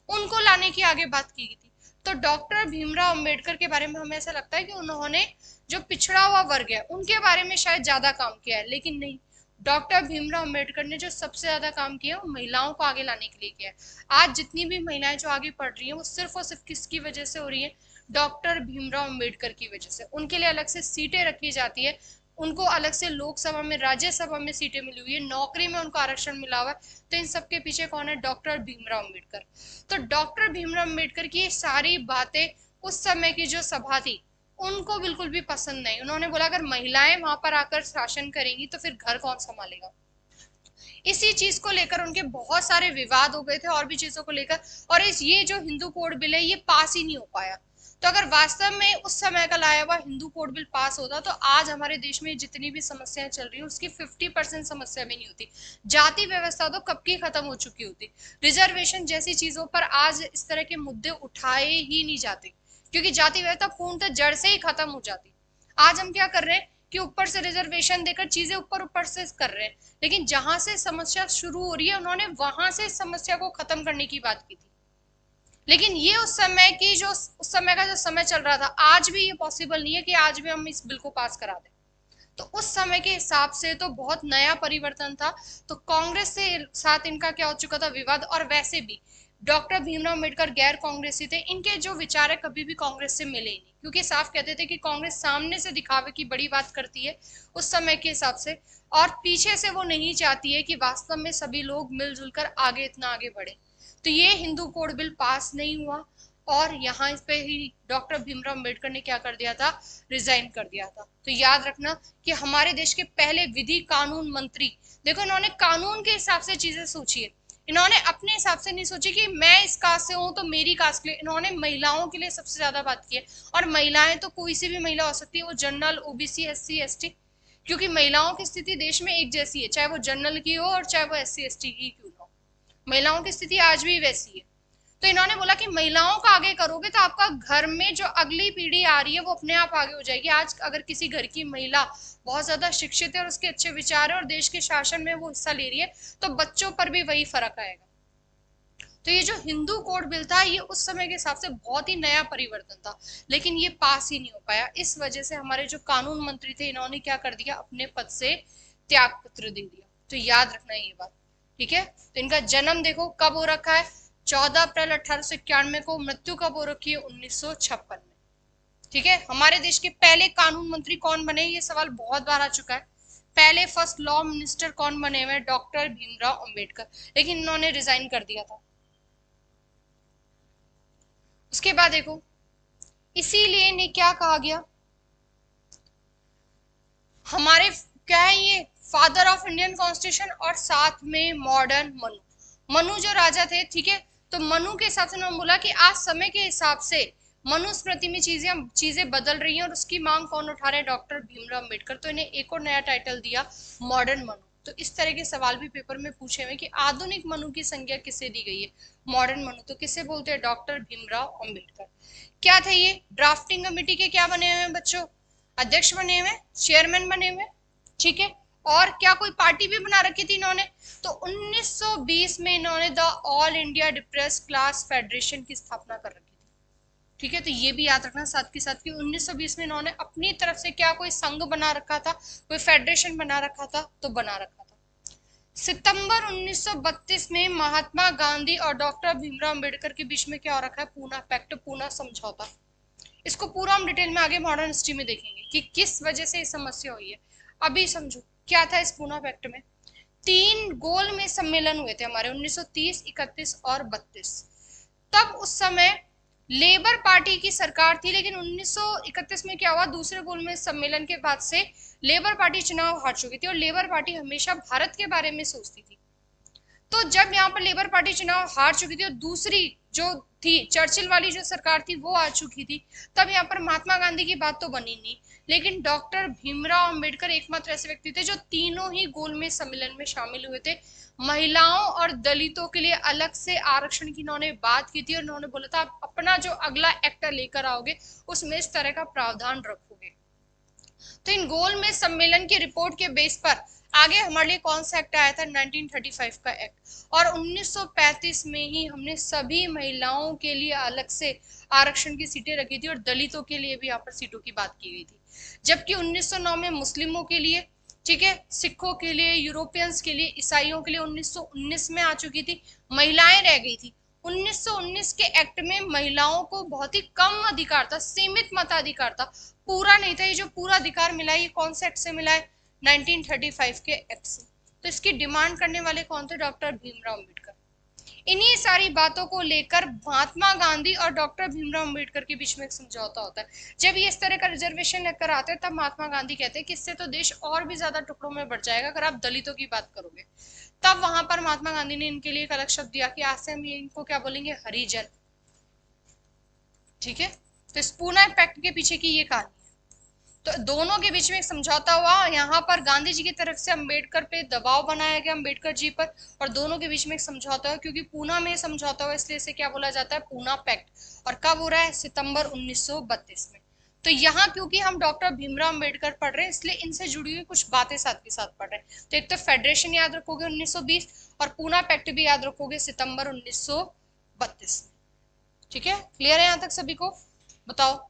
Speaker 1: उनको लाने की आगे बात की गई थी। तो डॉक्टर भीमराव अंबेडकर के बारे में हमें ऐसा लगता है कि उन्होंने जो पिछड़ा हुआ वर्ग है उनके बारे में शायद ज्यादा काम किया है, लेकिन नहीं, डॉक्टर भीमराव अंबेडकर ने जो सबसे ज्यादा काम किया वो महिलाओं को आगे लाने के लिए किया है। आज जितनी भी महिलाएं जो आगे पढ़ रही हैं वो सिर्फ और सिर्फ किसकी वजह से हो रही है, डॉक्टर भीमराव अंबेडकर की वजह से। उनके लिए अलग से सीटें रखी जाती है, उनको अलग से लोकसभा में, राज्यसभा में सीटें मिली हुई है, नौकरी में उनको आरक्षण मिला हुआ है। तो इन सबके पीछे कौन है, डॉक्टर भीमराव अंबेडकर। तो डॉक्टर भीमराव अंबेडकर की ये सारी बातें उस समय की जो सभा थी उनको बिल्कुल भी पसंद नहीं। उन्होंने बोला अगर महिलाएं वहां पर आकर शासन करेंगी तो फिर घर कौन संभालेगा। इसी चीज को लेकर उनके बहुत सारे विवाद हो गए थे और भी चीजों को लेकर, और ये जो हिंदू कोड बिल है ये पास ही नहीं हो पाया। तो अगर वास्तव में उस समय का लाया हुआ हिंदू कोड बिल पास होता तो आज हमारे देश में जितनी भी समस्याएं चल रही है उसकी 50% समस्या भी नहीं होती। जाति व्यवस्था तो कब की खत्म हो चुकी होती। रिजर्वेशन जैसी चीजों पर आज इस तरह के मुद्दे उठाए ही नहीं जाते, क्योंकि जाति व्यवस्था पूर्णतः जड़ से ही खत्म हो जाती। आज हम क्या कर रहे हैं कि ऊपर से रिजर्वेशन देकर चीजें ऊपर से कर रहे हैं, लेकिन जहां से समस्या शुरू हो रही है उन्होंने वहां से समस्या को खत्म करने की बात की थी। लेकिन ये उस समय का जो समय चल रहा था, आज भी ये पॉसिबल नहीं है कि आज भी हम इस बिल को पास करा दें। तो उस समय के हिसाब से तो बहुत नया परिवर्तन था। तो कांग्रेस से साथ इनका क्या हो चुका था, विवाद। और वैसे भी डॉक्टर भीमराव अंबेडकर गैर कांग्रेसी थे, इनके जो विचार है कभी भी कांग्रेस से मिले ही नहीं, क्योंकि साफ कहते थे कि कांग्रेस सामने से दिखावे की बड़ी बात करती है उस समय के हिसाब से, और पीछे से वो नहीं चाहती है कि वास्तव में सभी लोग मिलजुल कर आगे इतना आगे बढ़े। तो ये हिंदू कोड बिल पास नहीं हुआ, और यहाँ इस पे ही डॉक्टर भीमराव अंबेडकर ने क्या कर दिया था, रिजाइन कर दिया था। तो याद रखना कि हमारे देश के पहले विधि कानून मंत्री, देखो इन्होंने कानून के हिसाब से चीजें सोची है, इन्होंने अपने हिसाब से नहीं सोची कि मैं इस कास्ट से हूं तो मेरी कास्ट के लिए। इन्होंने महिलाओं के लिए सबसे ज्यादा बात की है, और महिलाएं तो कोई सी भी महिला हो सकती है, वो जनरल, ओबीसी, एससी, एसटी, क्योंकि महिलाओं की स्थिति देश में एक जैसी है, चाहे वो जनरल की हो और चाहे वो एससी एसटी की क्यों हो, महिलाओं की स्थिति आज भी वैसी है। तो इन्होंने बोला कि महिलाओं का आगे करोगे तो आपका घर में जो अगली पीढ़ी आ रही है वो अपने आप आगे हो जाएगी। आज अगर किसी घर की महिला बहुत ज्यादा शिक्षित है और उसके अच्छे विचार है और देश के शासन में वो हिस्सा ले रही है तो बच्चों पर भी वही फर्क आएगा। तो ये जो हिंदू कोड बिल था ये उस समय के हिसाब से बहुत ही नया परिवर्तन था, लेकिन ये पास ही नहीं हो पाया। इस वजह से हमारे जो कानून मंत्री थे इन्होंने क्या कर दिया, अपने पद से त्याग पत्र दे दिया। तो याद रखना ये बात, ठीक है। तो इनका जन्म देखो कब हो रखा है, 14 अप्रैल 1891 को। मृत्यु कब हो रखी है, 1956 में। ठीक है। हमारे देश के पहले कानून मंत्री कौन बने, ये सवाल बहुत बार आ चुका है। पहले फर्स्ट लॉ मिनिस्टर कौन बने हुए, डॉक्टर भीमराव अंबेडकर, लेकिन इन्होंने रिजाइन कर दिया था। उसके बाद देखो, इसीलिए इन्हें क्या कहा गया, हमारे क्या है ये, फादर ऑफ इंडियन कॉन्स्टिट्यूशन, और साथ में मॉडर्न मनु। मनु जो राजा थे, ठीक है, तो मनु के हिसाब से उन्होंने बोला कि आज समय के हिसाब से मनुस्मृति में चीजें बदल रही हैं, और उसकी मांग कौन उठा रहे हैं, डॉक्टर भीमराव अंबेडकर। तो इन्हें एक और नया टाइटल दिया, मॉडर्न मनु। तो इस तरह के सवाल भी पेपर में पूछे हुए कि आधुनिक मनु की संज्ञा किसे दी गई है, मॉडर्न मनु। तो किसे बोलते हैं, डॉक्टर भीमराव अंबेडकर। क्या थे ये, ड्राफ्टिंग कमेटी के क्या बने हुए हैं बच्चों, अध्यक्ष बने हुए, चेयरमैन बने हुए, ठीक है। और क्या कोई पार्टी भी बना रखी थी इन्होंने, तो 1920 में इन्होंने the all India depress class federation की स्थापना कर रखी थी, ठीक है। तो ये भी याद रखना साथ के साथ कि 1920 में इन्होंने अपनी तरफ से क्या कोई संघ बना रखा था, कोई फेडरेशन बना रखा था, तो बना रखा था। सितंबर 1932 में महात्मा गांधी और डॉक्टर भीमराव अंबेडकर के बीच में क्या हो रखा है, पूना पैक्ट, पूना समझौता। इसको पूरा हम डिटेल में आगे मॉडर्न हिस्ट्री में देखेंगे कि किस वजह से ये समस्या हुई है। अभी समझो क्या था इस पूना पैक्ट में। 3 गोल में सम्मेलन हुए थे हमारे 1930, 31 और 32। तब उस समय लेबर पार्टी की सरकार थी, लेकिन 1931 में क्या हुआ, दूसरे गोल में सम्मेलन के बाद से लेबर पार्टी चुनाव हार चुकी थी, और लेबर पार्टी हमेशा भारत के बारे में सोचती थी। तो जब यहाँ पर लेबर पार्टी चुनाव हार चुकी थी और दूसरी जो थी चर्चिल वाली जो सरकार थी वो आ चुकी थी, तब यहाँ पर महात्मा गांधी की बात तो बनी नहीं, लेकिन डॉक्टर भीमराव अंबेडकर एकमात्र ऐसे व्यक्ति थे जो तीनों ही गोल में सम्मेलन में शामिल हुए थे। महिलाओं और दलितों के लिए अलग से आरक्षण की इन्होंने बात की थी, और इन्होंने बोला था आप अपना जो अगला एक्ट लेकर आओगे उसमें इस तरह का प्रावधान रखोगे। तो इन गोल में सम्मेलन की रिपोर्ट के बेस पर आगे हमारे लिए कौन सा एक्ट आया था, 1935 का एक्ट। और 1935 में ही हमने सभी महिलाओं के लिए अलग से आरक्षण की सीटें रखी थी, और दलितों के लिए भी यहाँ पर सीटों की बात की गई थी। जबकि 1909 में मुस्लिमों के लिए, ठीक है, सिखों के लिए, यूरोपियंस के लिए, ईसाइयों के लिए 1919 में आ चुकी थी, महिलाएं रह गई थी। 1919 के एक्ट में महिलाओं को बहुत ही कम अधिकार था, सीमित मताधिकार था, पूरा नहीं था। ये जो पूरा अधिकार मिला है ये कौन से एक्ट से मिला है, 1935 के एक्ट से। तो इसकी डिमांड करने वाले कौन थे, डॉक्टर भीमराव अंबेडकर। इन्हीं सारी बातों को लेकर महात्मा गांधी और डॉक्टर भीमराव अंबेडकर के बीच में एक समझौता होता है। जब ये इस तरह का रिजर्वेशन लेकर आते हैं तब महात्मा गांधी कहते हैं कि इससे तो देश और भी ज्यादा टुकड़ों में बढ़ जाएगा अगर आप दलितों की बात करोगे। तब वहां पर महात्मा गांधी ने इनके लिए एक अलग शब्द दिया कि आज से हम इनको क्या बोलेंगे, हरिजन, ठीक है। तो इस पूना पैक्ट के पीछे की ये कहानी। तो दोनों के बीच में एक समझौता हुआ, यहाँ पर गांधी जी की तरफ से अंबेडकर पे दबाव बनाया गया, अंबेडकर जी पर, और दोनों के बीच में एक समझौता हुआ, क्योंकि पूना में समझौता हुआ इसलिए इसे क्या बोला जाता है, पूना पैक्ट। और कब हो रहा है, सितंबर 1932 में। तो यहाँ क्योंकि हम डॉक्टर भीमराव अंबेडकर पढ़ रहे हैं इसलिए इनसे जुड़ी हुई कुछ बातें साथ के साथ पढ़ रहे हैं। तो एक तो फेडरेशन याद रखोगे 1920, और पूना पैक्ट भी याद रखोगे सितंबर 1932 में, ठीक है। क्लियर है यहाँ तक सभी को, बताओ।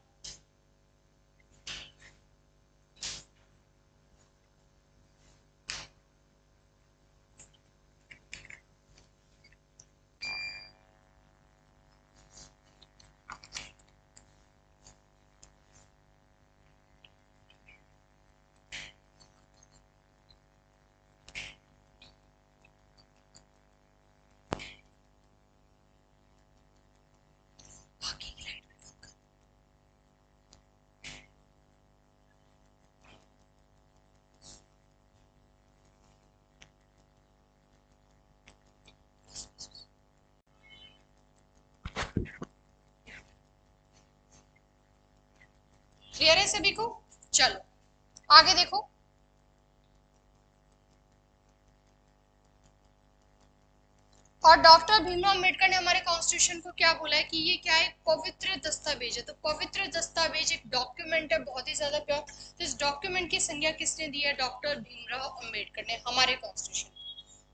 Speaker 1: क्लियर है सभी को, चलो आगे देखो। और डॉक्टर भीमराव अंबेडकर ने हमारे कॉन्स्टिट्यूशन को क्या बोला है कि ये क्या है, पवित्र दस्तावेज है। तो पवित्र दस्तावेज एक डॉक्यूमेंट है, बहुत ही ज्यादा प्योर। तो इस डॉक्यूमेंट की संज्ञा किसने दी है, डॉक्टर भीमराव अंबेडकर ने हमारे कॉन्स्टिट्यूशन।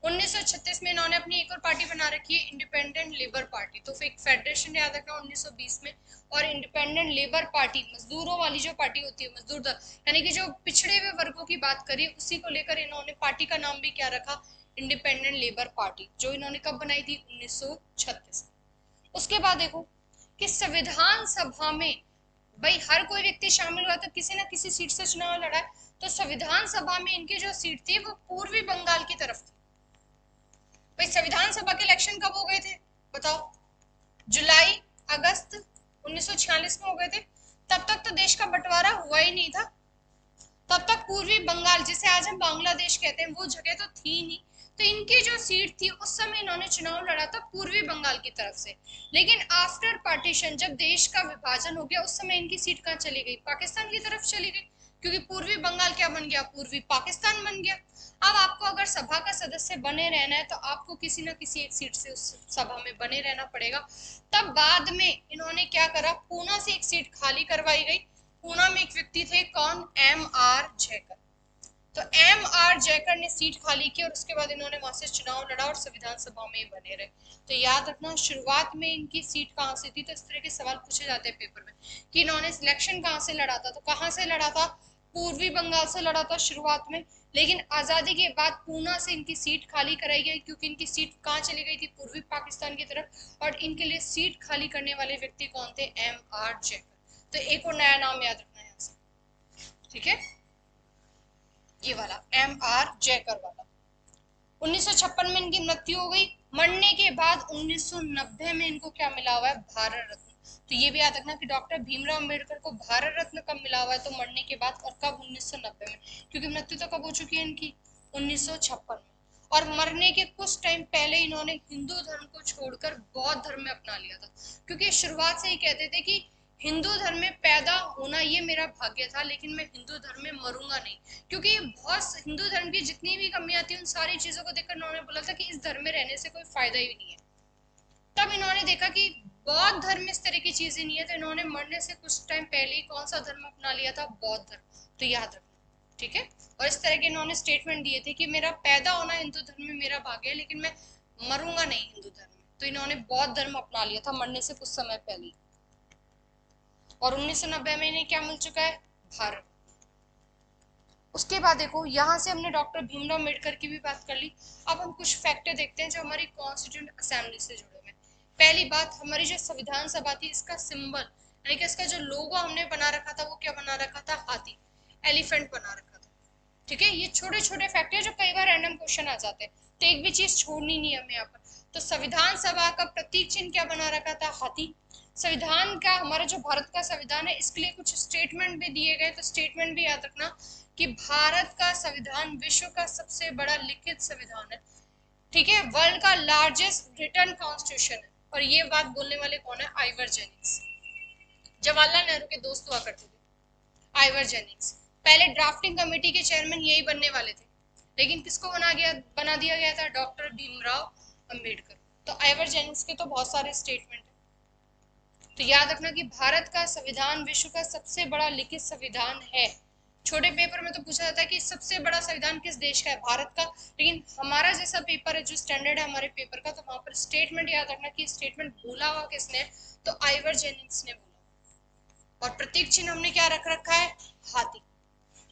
Speaker 1: 1936 में इन्होंने अपनी एक और पार्टी बना रखी है, इंडिपेंडेंट लेबर पार्टी। तो फिर फेडरेशन याद रखना 1920 में, और इंडिपेंडेंट लेबर पार्टी मजदूरों वाली जो पार्टी होती है, मजदूर दल, यानी कि जो पिछड़े हुए वर्गों की बात करी, उसी को लेकर इन्होंने पार्टी का नाम भी क्या रखा, इंडिपेंडेंट लेबर पार्टी, जो इन्होंने कब बनाई थी, 1936। उसके बाद देखो कि संविधान सभा में भाई हर कोई व्यक्ति शामिल हुआ, तो किसी ना किसी सीट से चुनाव लड़ा है। तो संविधान सभा में इनकी जो सीट थी वो पूर्वी बंगाल की तरफ थी। भाई संविधान सभा के इलेक्शन कब हो गए थे बताओ, जुलाई अगस्त 1946 में हो गए थे। तब तक तो देश का बंटवारा हुआ ही नहीं था, तब तक पूर्वी बंगाल, जिसे आज हम बांग्लादेश कहते हैं, वो जगह तो थी नहीं। तो इनकी जो सीट थी उस समय इन्होंने चुनाव लड़ा था पूर्वी बंगाल की तरफ से। लेकिन आफ्टर पार्टीशन, जब देश का विभाजन हो गया, उस समय इनकी सीट कहाँ चली गई, पाकिस्तान की तरफ चली गई, क्योंकि पूर्वी बंगाल क्या बन गया, पूर्वी पाकिस्तान बन गया। अब आपको अगर सभा का सदस्य बने रहना है तो आपको किसी ना किसी एक सीट से उस सभा में बने रहना पड़ेगा। तब बाद में इन्होंने क्या करा, पूना से एक सीट खाली करवाई गई। पूना में एक व्यक्ति थे, कौन, एम आर जयकर। तो एम आर जयकर ने सीट खाली की और उसके बाद इन्होंने वहां से चुनाव लड़ा और संविधान सभा में बने रहे। तो याद रखना शुरुआत में इनकी सीट कहाँ से थी, तो इस तरह के सवाल पूछे जाते हैं पेपर में कि इन्होंने सिलेक्शन कहाँ से लड़ा था, तो कहाँ से लड़ा था, पूर्वी बंगाल से लड़ा था शुरुआत में। लेकिन आजादी के बाद पूना से इनकी सीट खाली कराई गई, क्योंकि इनकी सीट कहाँ चली गई थी, पूर्वी पाकिस्तान की तरफ, और इनके लिए सीट खाली करने वाले व्यक्ति कौन थे, एम आर जयकर। तो एक और नया नाम याद रखना है यहाँ से, ठीक है, ये वाला एम आर जयकर वाला। 1956 में इनकी मृत्यु हो गई। मरने के बाद 1990 में इनको क्या मिला हुआ है, भारत रत्न। तो ये भी याद रखना कि डॉक्टर भीमराव अंबेडकर को भारत रत्न कब मिला हुआ है, तो मरने के बाद, और कब, 1990 में, क्योंकि मृत्यु तो कब हो चुकी है इनकी, 1956 में। और मरने के कुछ टाइम पहले इन्होंने हिंदू धर्म को छोड़कर बौद्ध धर्म में अपना लिया था, क्योंकि शुरुआत से ही कहते थे कि हिंदू धर्म में पैदा होना ये मेरा भाग्य था, लेकिन मैं हिंदू धर्म में मरूंगा नहीं, क्योंकि बहुत हिंदू धर्म की जितनी भी कमियां थी उन सारी चीजों को देखकर इन्होंने बोला था कि इस धर्म में रहने से कोई फायदा ही नहीं है। तब इन्होंने देखा कि बौद्ध धर्म में इस तरह की चीजें नहीं है, तो इन्होंने मरने से कुछ टाइम पहले ही कौन सा धर्म अपना लिया था, बौद्ध धर्म। तो याद रखना, ठीक है। और इस तरह के इन्होंने स्टेटमेंट दिए थे कि मेरा पैदा होना हिंदू धर्म में मेरा भाग्य है, लेकिन मैं मरूंगा नहीं हिंदू धर्म में। तो इन्होंने बौद्ध धर्म अपना लिया था मरने से कुछ समय पहले। और 1990 में इन्हें क्या मिल चुका है, भारत। उसके बाद देखो यहाँ से हमने डॉक्टर भीमराव अम्बेडकर की भी बात कर ली। अब हम कुछ फैक्टर देखते हैं जो हमारी कॉन्स्टिट्यूंट असेंबली से जुड़े हुए हैं। पहली बात, हमारी जो संविधान सभा थी, इसका सिंबल यानी कि इसका जो लोगो हमने बना रखा था, वो क्या बना रखा था, हाथी, एलिफेंट बना रखा था, ठीक है। ये छोटे छोटे फैक्टर जो कई बार रैंडम क्वेश्चन आ जाते हैं, तो एक भी चीज छोड़नी नहीं है हमें यहाँ पर। तो संविधान सभा का प्रतीक चिन्ह क्या बना रखा था, हाथी। संविधान का, हमारा जो भारत का संविधान है, इसके लिए कुछ स्टेटमेंट भी दिए गए, तो स्टेटमेंट भी याद रखना कि भारत का संविधान विश्व का सबसे बड़ा लिखित संविधान है, ठीक है, वर्ल्ड का लार्जेस्ट रिटन कॉन्स्टिट्यूशन है। और ये बात बोलने वाले कौन है, आइवर जेनिंग्स, जवाहरलाल नेहरू के दोस्त हुआ करते थे आइवर जेनिंग्स। पहले ड्राफ्टिंग कमेटी के चेयरमैन यही बनने वाले थे, लेकिन किसको बना दिया गया था, डॉक्टर भीमराव अंबेडकर। तो आइवर जेनिंग्स के तो बहुत सारे स्टेटमेंट है। तो याद रखना कि भारत का संविधान विश्व का सबसे बड़ा लिखित संविधान है। छोटे पेपर में तो पूछा जाता है कि सबसे बड़ा संविधान किस देश का है, भारत का। लेकिन हमारा जैसा पेपर है, जो स्टैंडर्ड है हमारे पेपर का, तो वहां पर स्टेटमेंट याद रखना कि स्टेटमेंट बोला हुआ किसने, तो आइवर जेनिंग्स ने बोला। और प्रतीक चिन्ह हमने क्या रख रखा है, हाथी,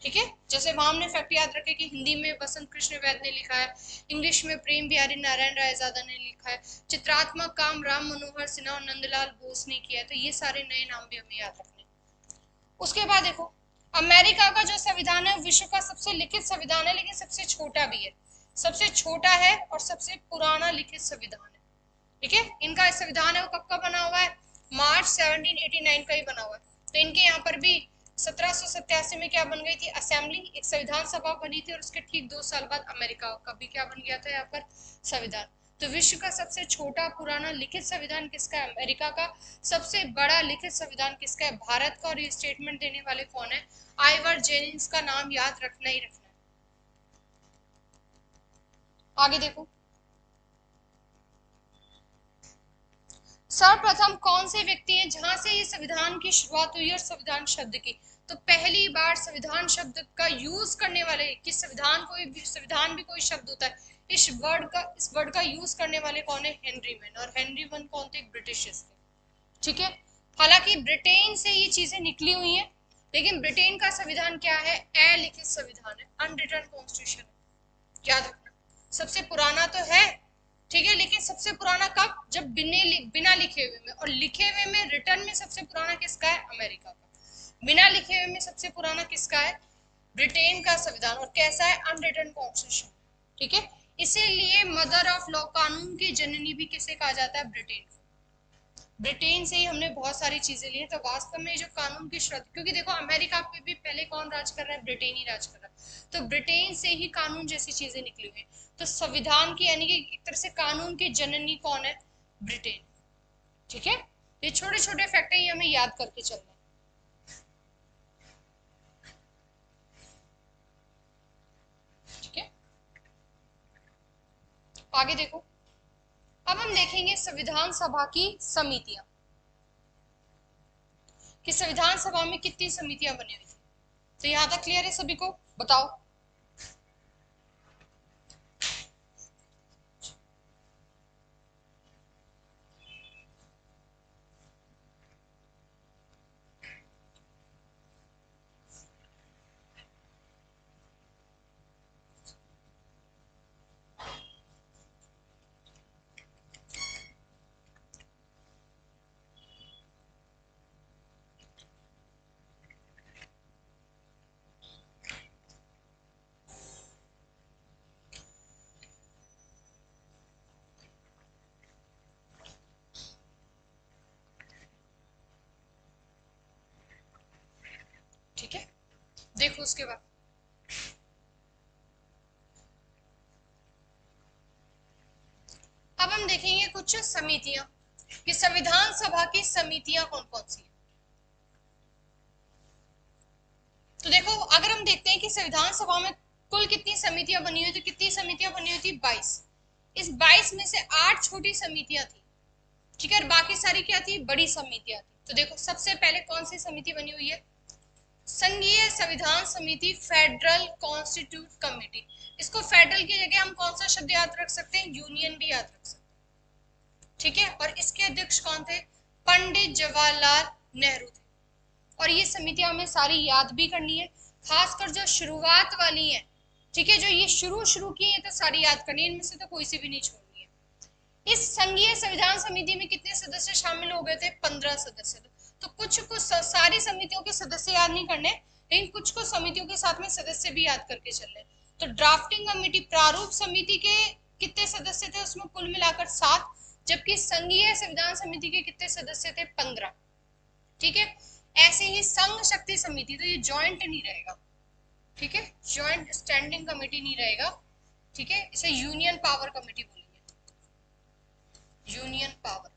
Speaker 1: ठीक है। जैसे वहां हमने फैक्ट याद रखे कि हिंदी में बसंत कृष्ण वैद्य ने लिखा है, इंग्लिश में प्रेम बिहारी नारायण रायजादा ने लिखा है, चित्रात्मक काम राम मनोहर सिन्हा और नंदलाल बोस ने किया है। तो ये सारे नए नाम भी हमें याद रखने। उसके बाद देखो, अमेरिका का जो संविधान है विश्व का सबसे लिखित संविधान है, लेकिन सबसे छोटा भी है, सबसे छोटा है और सबसे पुराना लिखित संविधान है, ठीक है। इनका संविधान है वो कब का बना हुआ है, मार्च 1789 का ही बना हुआ है। तो इनके यहाँ पर भी 1787 में क्या बन गई थी, असेंबली, एक संविधान सभा बनी थी, और उसके ठीक 2 साल बाद अमेरिका का भी क्या बन गया था यहाँ पर, संविधान। तो विश्व का सबसे छोटा पुराना लिखित संविधान किसका है, अमेरिका का। सबसे बड़ा लिखित संविधान किसका है, भारत का। और ये स्टेटमेंट देने वाले कौन है, आइवर जेनिंग्स का नाम याद रखना ही रखना है। आगे देखो, सर्वप्रथम कौन से व्यक्ति हैं जहां से ये संविधान की शुरुआत हुई और संविधान शब्द की, तो पहली बार संविधान शब्द का यूज करने वाले, कि संविधान भी कोई शब्द होता है, इस वर्ड का यूज करने वाले कौन है? Henry man. और हेनरी मैन कौन थे? ब्रिटिश थे। ठीक है, हालांकि ब्रिटेन से ये चीजें निकली हुई हैं, लेकिन ब्रिटेन का संविधान क्या है? अलिखित संविधान है, अनरिटन कॉन्स्टिट्यूशन है। याद रखना, सबसे पुराना तो है, ठीक है, लेकिन सबसे पुराना कब? जब बिना लिखे हुए में। और लिखे हुए में, रिटर्न में सबसे पुराना किसका है? अमेरिका का। बिना लिखे हुए में सबसे पुराना किसका है? ब्रिटेन का संविधान। और कैसा है? Unwritten constitution. ठीक है, इसीलिए मदर ऑफ लॉ, कानून की जननी भी किसे कहा जाता है? ब्रिटेन। ब्रिटेन से ही हमने बहुत सारी चीजें ली हैं। तो वास्तव में जो कानून की शुरुआत, क्योंकि देखो अमेरिका पे भी पहले कौन राज कर रहा है? ब्रिटेन ही राज कर रहा है। तो ब्रिटेन से ही कानून जैसी चीजें निकली हुई हैं। तो संविधान की, यानी कि एक तरह से कानून की जननी कौन है? ब्रिटेन। ठीक है, ये छोटे छोटे फैक्टर ही हमें याद करके चलना है। ठीक है, आगे देखो। अब हम देखेंगे संविधान सभा की समितियां, कि संविधान सभा में कितनी समितियां बनी हुई थी। तो यहां तक क्लियर है सभी को? बताओ। ठीक है, देखो उसके बाद अब हम देखेंगे कुछ समितियां, कि संविधान सभा की समितियां कौन कौन सी हैं। तो देखो, अगर हम देखते हैं कि संविधान सभा में कुल कितनी समितियां बनी हुई, तो कितनी समितियां बनी हुई थी? 22। इस 22 में से 8 छोटी समितियां थी। ठीक है, और बाकी सारी क्या थी? बड़ी समितियां थी। तो देखो, सबसे पहले कौन सी समिति बनी हुई है? संघीय संविधान समिति, फेडरल कॉन्स्टिट्यूट कमेटी। इसको फेडरल की जगह हम कौन सा शब्द याद रख सकते हैं? यूनियन भी याद रख सकते हैं। ठीक है, और इसके अध्यक्ष कौन थे? पंडित जवाहरलाल नेहरू थे। और ये समितियां हमें सारी याद भी करनी है, खासकर जो शुरुआत वाली है। ठीक है, जो ये शुरू की है तो सारी याद करनी है, इनमें से तो कोई सी भी नहीं छोड़नी है। इस संघीय संविधान समिति में कितने सदस्य शामिल हो गए थे? 15 सदस्य। तो कुछ सारी समितियों के सदस्य याद नहीं करने, लेकिन कुछ समितियों के साथ में सदस्य भी याद करके चलने। तो ड्राफ्टिंग कमेटी, प्रारूप समिति के कितने सदस्य थे? उसमें कुल मिलाकर 7, जबकि संघीय संविधान समिति के कितने सदस्य थे? 15। ठीक है, ऐसे ही संघ शक्ति समिति, तो ये जॉइंट नहीं रहेगा। ठीक है, जॉइंट स्टैंडिंग कमेटी नहीं रहेगा। ठीक है, इसे यूनियन पावर कमेटी बोलेंगे, यूनियन पावर।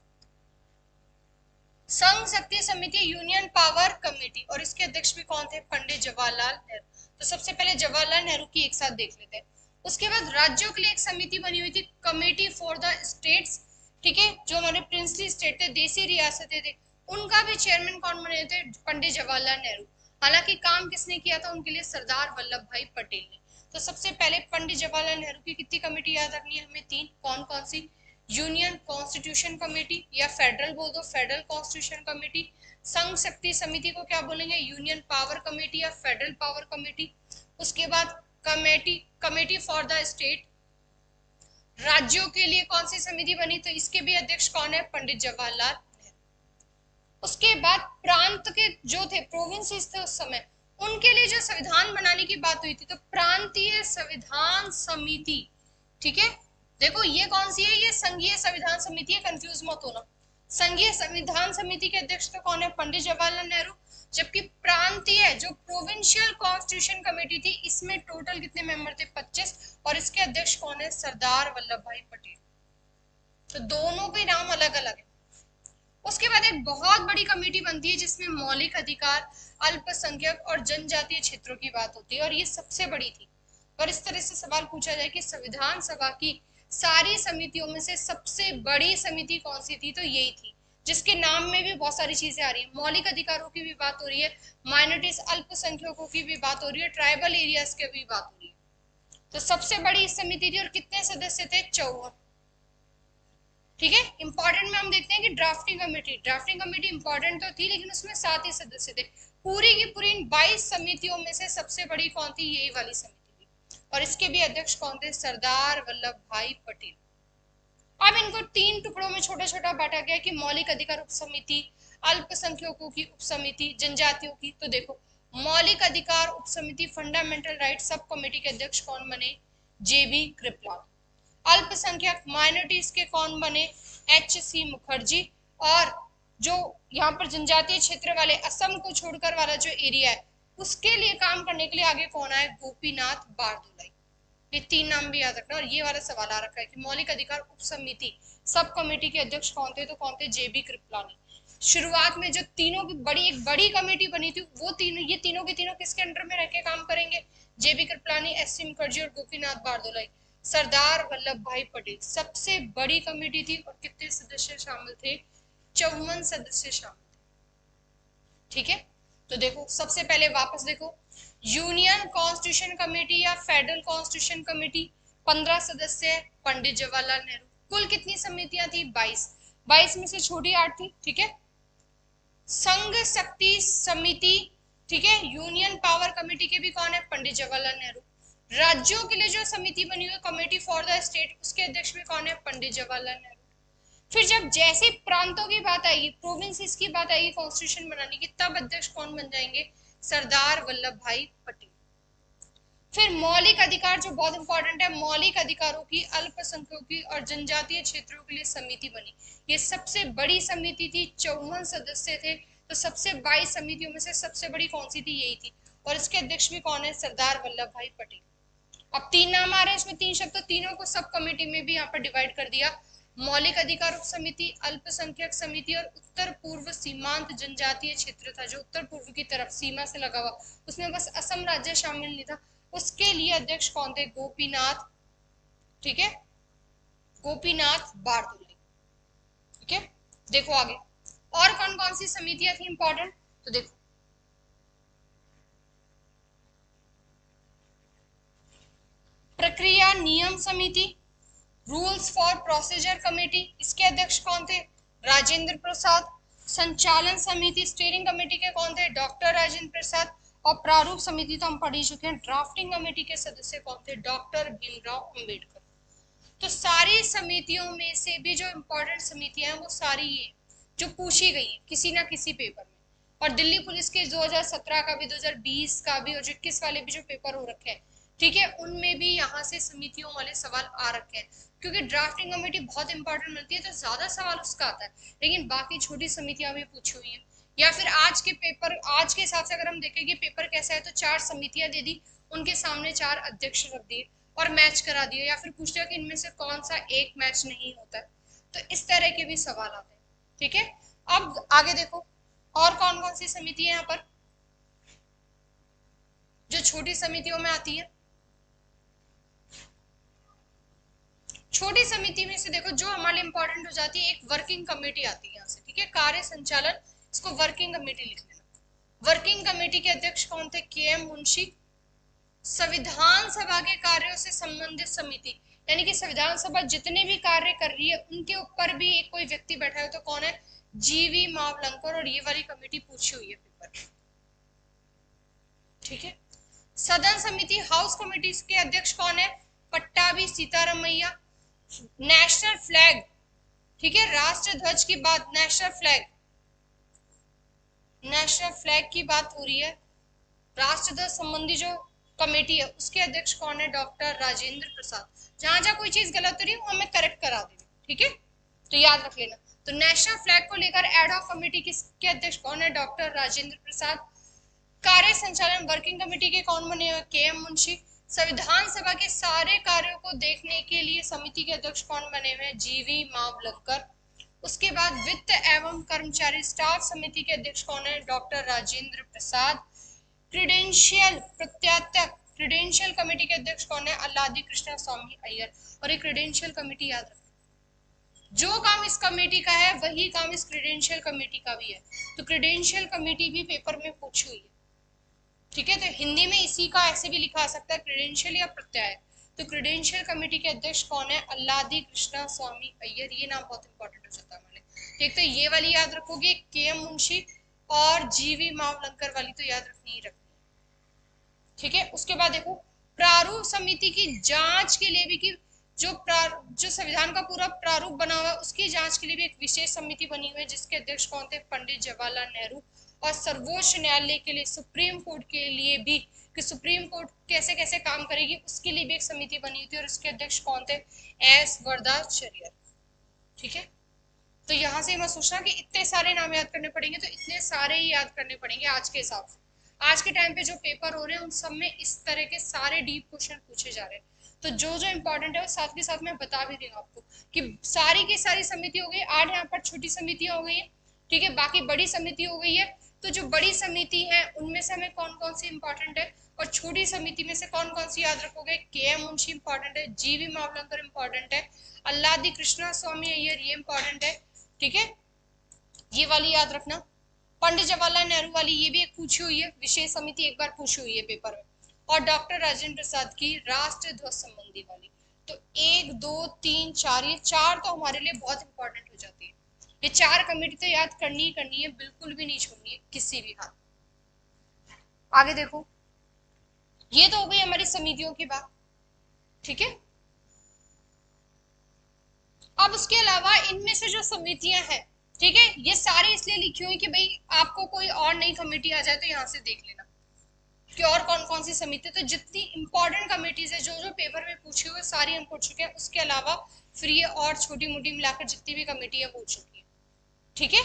Speaker 1: संघ शक्ति समिति, यूनियन पावर कमेटी, और इसके अध्यक्ष भी कौन थे? पंडित जवाहरलाल नेहरू। तो सबसे पहले जवाहरलाल नेहरू की एक साथ देख लेते हैं। उसके बाद राज्यों के लिए एक समिति बनी हुई थी, कमेटी फॉर द स्टेट्स। ठीक है, जो हमारे प्रिंसली स्टेट थे, देसी रियासतें थे, उनका भी चेयरमैन कौन बने थे? पंडित जवाहरलाल नेहरू। हालांकि काम किसने किया था उनके लिए? सरदार वल्लभ भाई पटेल ने। तो सबसे पहले पंडित जवाहरलाल नेहरू की कितनी कमेटी याद रखनी है हमें? 3। कौन कौन सी? यूनियन कॉन्स्टिट्यूशन कमेटी, या फेडरल बोल दो, फेडरल कॉन्स्टिट्यूशन कमेटी। संघ शक्ति समिति को क्या बोलेंगे? यूनियन पावर कमेटी या फेडरल पावर कमेटी। उसके बाद कमेटी फॉर द स्टेट। राज्यों के लिए कौन सी समिति बनी? तो इसके भी अध्यक्ष कौन है? पंडित जवाहरलाल नेहरू। उसके बाद प्रांत के जो थे, प्रोविंसेस थे उस समय, उनके लिए जो संविधान बनाने की बात हुई थी, तो प्रांतीय संविधान समिति। ठीक है, देखो ये कौन सी है? ये संघीय संविधान समिति है, कंफ्यूज मत होना। संघीय संविधान समिति के अध्यक्ष तो कौन है? पंडित जवाहरलाल नेहरू। जबकि प्रांतीय, जो प्रोविंशियल कॉन्स्टिट्यूशन कमेटी थी, इसमें टोटल कितने मेंबर थे? 25, और इसके अध्यक्ष कौन है? सरदार वल्लभ भाई पटेल। तो दोनों के नाम अलग अलग है। उसके बाद एक बहुत बड़ी कमेटी बनती है जिसमें मौलिक अधिकार, अल्पसंख्यक और जनजातीय क्षेत्रों की बात होती है, और ये सबसे बड़ी थी। और इस तरह से सवाल पूछा जाए कि संविधान सभा की सारी समितियों में से सबसे बड़ी समिति कौन सी थी, तो यही थी, जिसके नाम में भी बहुत सारी चीजें आ रही है। मौलिक अधिकारों की भी बात हो रही है, माइनॉरिटीज अल्पसंख्यकों की भी बात हो रही है, ट्राइबल एरियाज की भी बात हो रही है। तो सबसे बड़ी समिति थी और कितने सदस्य थे? 54। ठीक है, इंपॉर्टेंट में हम देखते हैं कि ड्राफ्टिंग कमेटी इंपॉर्टेंट तो थी, लेकिन उसमें 7 ही सदस्य थे। पूरी की पूरी 22 समितियों में से सबसे बड़ी कौन थी? यही वाली समिति थी, और इसके भी अध्यक्ष कौन थे? सरदार वल्लभ भाई पटेल। अब इनको 3 टुकड़ों में छोटा छोटा बांटा गया कि मौलिक अधिकार उप समिति, अल्पसंख्यकों की उप समिति, जनजातियों की। तो देखो, मौलिक अधिकार उप समिति फंडामेंटल राइट सब कमेटी के अध्यक्ष कौन बने? जेबी कृपलानी। अल्पसंख्यक माइनॉरिटीज के कौन बने? एच.सी. मुखर्जी। और जो यहाँ पर जनजातीय क्षेत्र वाले असम को छोड़कर वाला जो एरिया है, उसके लिए काम करने के लिए आगे कौन आए? गोपीनाथ बारदुलाई। ये 3 नाम भी याद रखना। और ये वाला सवाल आ रखा है कि मौलिक अधिकार उप समिति सब कमेटी के अध्यक्ष कौन थे? तो कौन थे? जेबी कृपलानी। शुरुआत में जो तीनों की एक बड़ी कमेटी बनी थी, वो ये तीनों के तीनों किसके अंडर में रह के काम करेंगे? जेबी कृपलानी, एस.सी. मुखर्जी और गोपीनाथ बारदुलाई। सरदार वल्लभ भाई पटेल सबसे बड़ी कमेटी थी, और कितने सदस्य शामिल थे? 54 सदस्य शामिल थे। ठीक है, तो देखो सबसे पहले वापस देखो, यूनियन कॉन्स्टिट्यूशन कमेटी या फेडरल कॉन्स्टिट्यूशन कमेटी 15 सदस्य है, पंडित जवाहरलाल नेहरू। कुल कितनी समितियां थी? 22। 22 में से छोटी 8 थी। ठीक है, संघ शक्ति समिति, ठीक है, यूनियन पावर कमेटी के भी कौन है? पंडित जवाहरलाल नेहरू। राज्यों के लिए जो समिति बनी हुई कमेटी फॉर द स्टेट, उसके अध्यक्ष भी कौन है? पंडित जवाहरलाल नेहरू। फिर जब जैसे प्रांतों की बात आएगी, प्रोविंसेस की बात आएगी कॉन्स्टिट्यूशन बनाने की, तब अध्यक्ष कौन बन जाएंगे? सरदार वल्लभ भाई पटेल। फिर मौलिक अधिकार जो बहुत इंपॉर्टेंट है, मौलिक अधिकारों की, अल्पसंख्यकों की और जनजातीय क्षेत्रों के लिए समिति बनी। ये सबसे बड़ी समिति थी, 54 सदस्य थे। तो सबसे 22 समितियों में से सबसे बड़ी कौन सी थी? यही थी। और इसके अध्यक्ष भी कौन है? सरदार वल्लभ भाई पटेल। अब 3 नाम आ रहे हैं इसमें, 3 शब्द, तो तीनों को सब कमेटी में भी यहाँ पर डिवाइड कर दिया। मौलिक अधिकार उप समिति, अल्पसंख्यक समिति और उत्तर पूर्व सीमांत जनजातीय क्षेत्र था, जो उत्तर पूर्व की तरफ सीमा से लगा हुआ, उसमें बस असम राज्य शामिल नहीं था। उसके लिए अध्यक्ष कौन थे? गोपीनाथ, ठीक है, गोपीनाथ बारदुलाई। ठीक है, देखो आगे और कौन कौन सी समितियां थी इंपॉर्टेंट। तो देखो, प्रक्रिया नियम समिति, रूल्स फॉर प्रोसीजर कमेटी, इसके अध्यक्ष कौन थे? राजेंद्र प्रसाद। संचालन समिति, स्टीयरिंग कमेटी के कौन थे? डॉक्टर राजेंद्र प्रसाद। और प्रारूप समिति तो हम पढ़ ही चुके हैं। ड्राफ्टिंग कमेटी के सदस्य कौन थे? डॉक्टर भीमराव अंबेडकर। तो सारी समितियों में से भी जो इंपॉर्टेंट समितियां हैं वो सारी ये जो पूछी गई है किसी ना किसी पेपर में। और दिल्ली पुलिस के 2017 का भी, 2020 का भी और 21 वाले भी जो पेपर हो रखे हैं, ठीक है, उनमें भी यहाँ से समितियों वाले सवाल आ रखे हैं। क्योंकि ड्राफ्टिंग कमेटी बहुत इंपॉर्टेंट बनती है, तो ज्यादा सवाल उसका आता है, लेकिन बाकी छोटी समितियां भी पूछी हुई हैं। या फिर आज के पेपर, आज के हिसाब से अगर हम देखें कि पेपर कैसा है, तो 4 समितियां दे दी, उनके सामने 4 अध्यक्ष रख दिए और मैच करा दिए, या फिर पूछ लिया कि इनमें से कौन सा एक मैच नहीं होता है। तो इस तरह के भी सवाल आते हैं। ठीक है, अब आगे देखो और कौन कौन सी समिति है यहाँ पर जो छोटी समितियों में आती है। छोटी समिति में से देखो जो हमारे इंपॉर्टेंट हो जाती है, एक वर्किंग कमेटी आती है यहाँ से। ठीक है, कार्य संचालन, इसको वर्किंग कमेटी लिख लेना। वर्किंग कमेटी के अध्यक्ष कौन थे? के.एम. मुंशी। संविधान सभा के कार्यों से संबंधित समिति, यानी कि संविधान सभा जितने भी कार्य कर रही है उनके ऊपर भी एक कोई व्यक्ति बैठा है, तो कौन है? जीवी मावलंकर। और ये वाली कमेटी पूछी हुई है पेपर। ठीक है, सदन समिति, हाउस कमेटी के अध्यक्ष कौन है? पट्टाभी सीतारमैया। नेशनल फ्लैग, ठीक है, राष्ट्र ध्वज की बात, नेशनल फ्लैग की बात हो रही है। राष्ट्र ध्वज संबंधी जो कमेटी है उसके अध्यक्ष कौन है? डॉक्टर राजेंद्र प्रसाद। जहां जहां कोई चीज गलत हो रही है वो हमें करेक्ट करा देना। ठीक है, तो याद रख लेना। तो नेशनल फ्लैग को लेकर एड हॉक कमेटी के अध्यक्ष कौन है? डॉक्टर राजेंद्र प्रसाद। कार्य संचालन वर्किंग कमेटी के कौन बने हुए? के.एम. मुंशी। संविधान सभा के सारे कार्यों को देखने के लिए समिति के अध्यक्ष कौन बने हुए हैं? जीवी मावलंकर। उसके बाद वित्त एवं कर्मचारी स्टाफ समिति के अध्यक्ष कौन है? Doctor Rajendra Prasad. Credential committee के अध्यक्ष कौन है? अल्लादी कृष्णा स्वामी अय्यर। और एक क्रीडेंशियल कमेटी याद रखना, जो काम इस कमेटी का है वही काम इस क्रेडेंशियल कमेटी का भी है। तो क्रेडेंशियल कमेटी भी पेपर में पूछी हुई है, ठीक है। तो हिंदी में इसी का ऐसे भी लिखा आ सकता है, क्रेडेंशियल या प्रत्याय। तो क्रेडेंशियल कमेटी के अध्यक्ष कौन है? अल्लादी कृष्णा स्वामी अय्यर। ये नाम बहुत इंपॉर्टेंट हो जाता है हमारे लिए, ठीक। तो ये वाली याद रखोगे, के.एम. मुंशी और जीवी मावलंकर वाली तो याद रखनी ही रखनी, ठीक है। उसके बाद देखो, प्रारूप समिति की जांच के लिए भी कि जो संविधान का पूरा प्रारूप बना हुआ है उसकी जांच के लिए भी एक विशेष समिति बनी हुई है, जिसके अध्यक्ष कौन थे? पंडित जवाहरलाल नेहरू। और सर्वोच्च न्यायालय के लिए, सुप्रीम कोर्ट के लिए भी, कि सुप्रीम कोर्ट कैसे कैसे काम करेगी उसके लिए भी एक समिति बनी हुई थी, और उसके अध्यक्ष कौन थे? एस वर्धाचार्य, ठीक है। तो यहाँ से मैं सोच रहा कि इतने सारे नाम याद करने पड़ेंगे, तो इतने सारे ही याद करने पड़ेंगे आज के हिसाब से। आज के टाइम पे जो पेपर हो रहे हैं उन सब में इस तरह के सारे डीप क्वेश्चन पूछे जा रहे हैं। तो जो जो इंपॉर्टेंट है वो साथ के साथ मैं बता भी रही हूँ आपको कि सारी की सारी समिति हो गई, 8 यहाँ पर छोटी समितियां हो गई है, ठीक है। बाकी बड़ी समिति हो गई है। तो जो बड़ी समिति है उनमें से हमें कौन कौन सी इंपॉर्टेंट है, और छोटी समिति में से कौन कौन सी याद रखोगे? के.एम. मुंशी इंपॉर्टेंट है, जीवी मावलंकर इंपॉर्टेंट है, अल्लादी कृष्णा स्वामी अय्यर ये इंपॉर्टेंट है, ठीक है। ये वाली याद रखना। पंडित जवाहरलाल नेहरू वाली ये भी एक पूछी हुई है, विशेष समिति एक बार पूछी हुई है पेपर में। और डॉक्टर राजेंद्र प्रसाद की राष्ट्र ध्वज संबंधी वाली। तो 1 2 3 4, ये 4 तो हमारे लिए बहुत इंपॉर्टेंट हो जाती है। ये 4 कमेटी तो याद करनी ही करनी है, बिल्कुल भी नहीं छोड़नी है किसी भी हाल। आगे देखो, ये तो हो गई हमारी समितियों की बात, ठीक है। अब उसके अलावा इनमें से जो समितियां हैं, ठीक है, ये सारी इसलिए लिखी हुई कि भाई आपको कोई और नई कमेटी आ जाए तो यहाँ से देख लेना कि और कौन कौन सी समिति। तो जितनी इंपॉर्टेंट कमेटीज है जो जो पेपर में पूछी हुई सारी हम पढ़ चुके हैं, उसके अलावा फिर ये और छोटी मोटी मिलाकर जितनी भी कमेटी है पूछ चुकी है, ठीक है।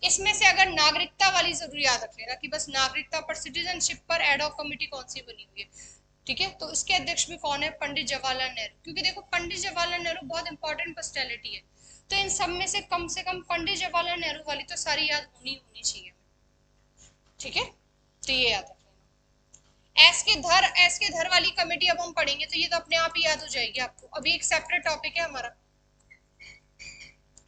Speaker 1: इसमें से अगर नागरिकता वाली जरूर याद रख लेना कि बस नागरिकता पर, सिटीजनशिप पर एडॉक कमेटी कौन सी बनी हुई है, ठीक है। तो इसके अध्यक्ष भी कौन है? पंडित जवाहरलाल नेहरू। क्योंकि देखो पंडित जवाहरलाल नेहरू बहुत इंपॉर्टेंट पर्सनैलिटी है, तो इन सब में से कम पंडित जवाहरलाल नेहरू वाली तो सारी याद होनी चाहिए, ठीक है। तो ये याद रख लेना। एस के धर वाली कमेटी अब हम पढ़ेंगे तो ये तो अपने आप ही याद हो जाएगी आपको। अभी एक सेपरेट टॉपिक है हमारा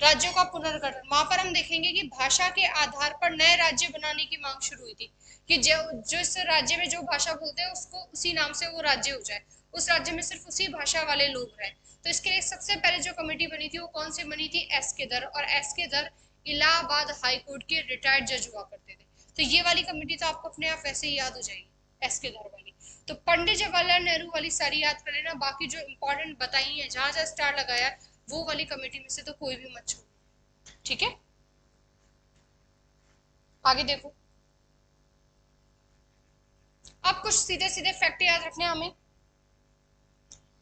Speaker 1: राज्यों का पुनर्गठन। वहां पर हम देखेंगे कि भाषा के आधार पर नए राज्य बनाने की मांग शुरू हुई थी कि जिस राज्य में जो भाषा बोलते हैं उसको उसी नाम से वो राज्य हो जाए, उस राज्य में सिर्फ उसी भाषा वाले लोग रहे। तो इसके लिए सबसे पहले जो कमेटी बनी थी वो कौन सी बनी थी? एस के दर। और एस के दर इलाहाबाद हाई कोर्ट के रिटायर्ड जज हुआ करते थे। तो ये वाली कमेटी तो आपको अपने आप वैसे ही याद हो जाएगी, एस के दर वाली। तो पंडित जवाहरलाल नेहरू वाली सारी याद कर लेना, बाकी जो इंपॉर्टेंट बताई है जहां जहां स्टार लगाया है वो वाली कमेटी में से तो कोई भी मत छोड़ो, ठीक है। आगे देखो, अब कुछ सीधे सीधे फैक्ट याद रखने हमें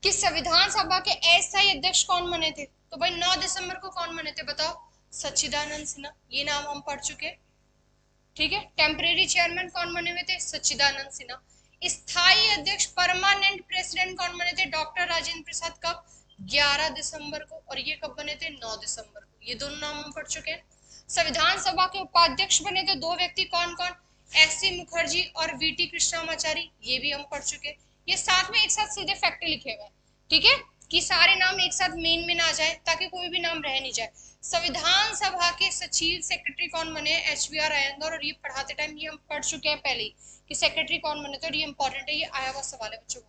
Speaker 1: कि संविधान सभा के अस्थायी अध्यक्ष कौन बने थे। तो भाई 9 दिसंबर को कौन बने थे बताओ? सच्चिदानंद सिन्हा। ये नाम हम पढ़ चुके, ठीक है। टेम्परेरी चेयरमैन कौन बने हुए थे? सच्चिदानंद सिन्हा। स्थायी अध्यक्ष परमानेंट प्रेसिडेंट कौन बने थे? डॉक्टर राजेंद्र प्रसाद। कब? 11 दिसंबर को। और ये कब बने थे? 9 दिसंबर को। ये दोनों नाम हम पढ़ चुके हैं। संविधान सभा के उपाध्यक्ष बने थे 2 व्यक्ति, कौन कौन? एस.सी. मुखर्जी और वी.टी. कृष्णामाचारी। ये भी हम पढ़ चुके हैं। ये साथ में एक साथ सीधे फैक्ट लिखे हुए हैं, ठीक है, कि सारे नाम एक साथ मेन में ना जाए ताकि कोई भी नाम रह नहीं जाए। संविधान सभा के सचिव सेक्रेटरी कौन बने? एच.वी.आर. अयंगर। और ये पढ़ाते टाइम ये हम पढ़ चुके हैं पहले ही कि सेक्रेटरी कौन बने थे, और ये इंपॉर्टेंट है, ये आया हुआ सवाल है बच्चों का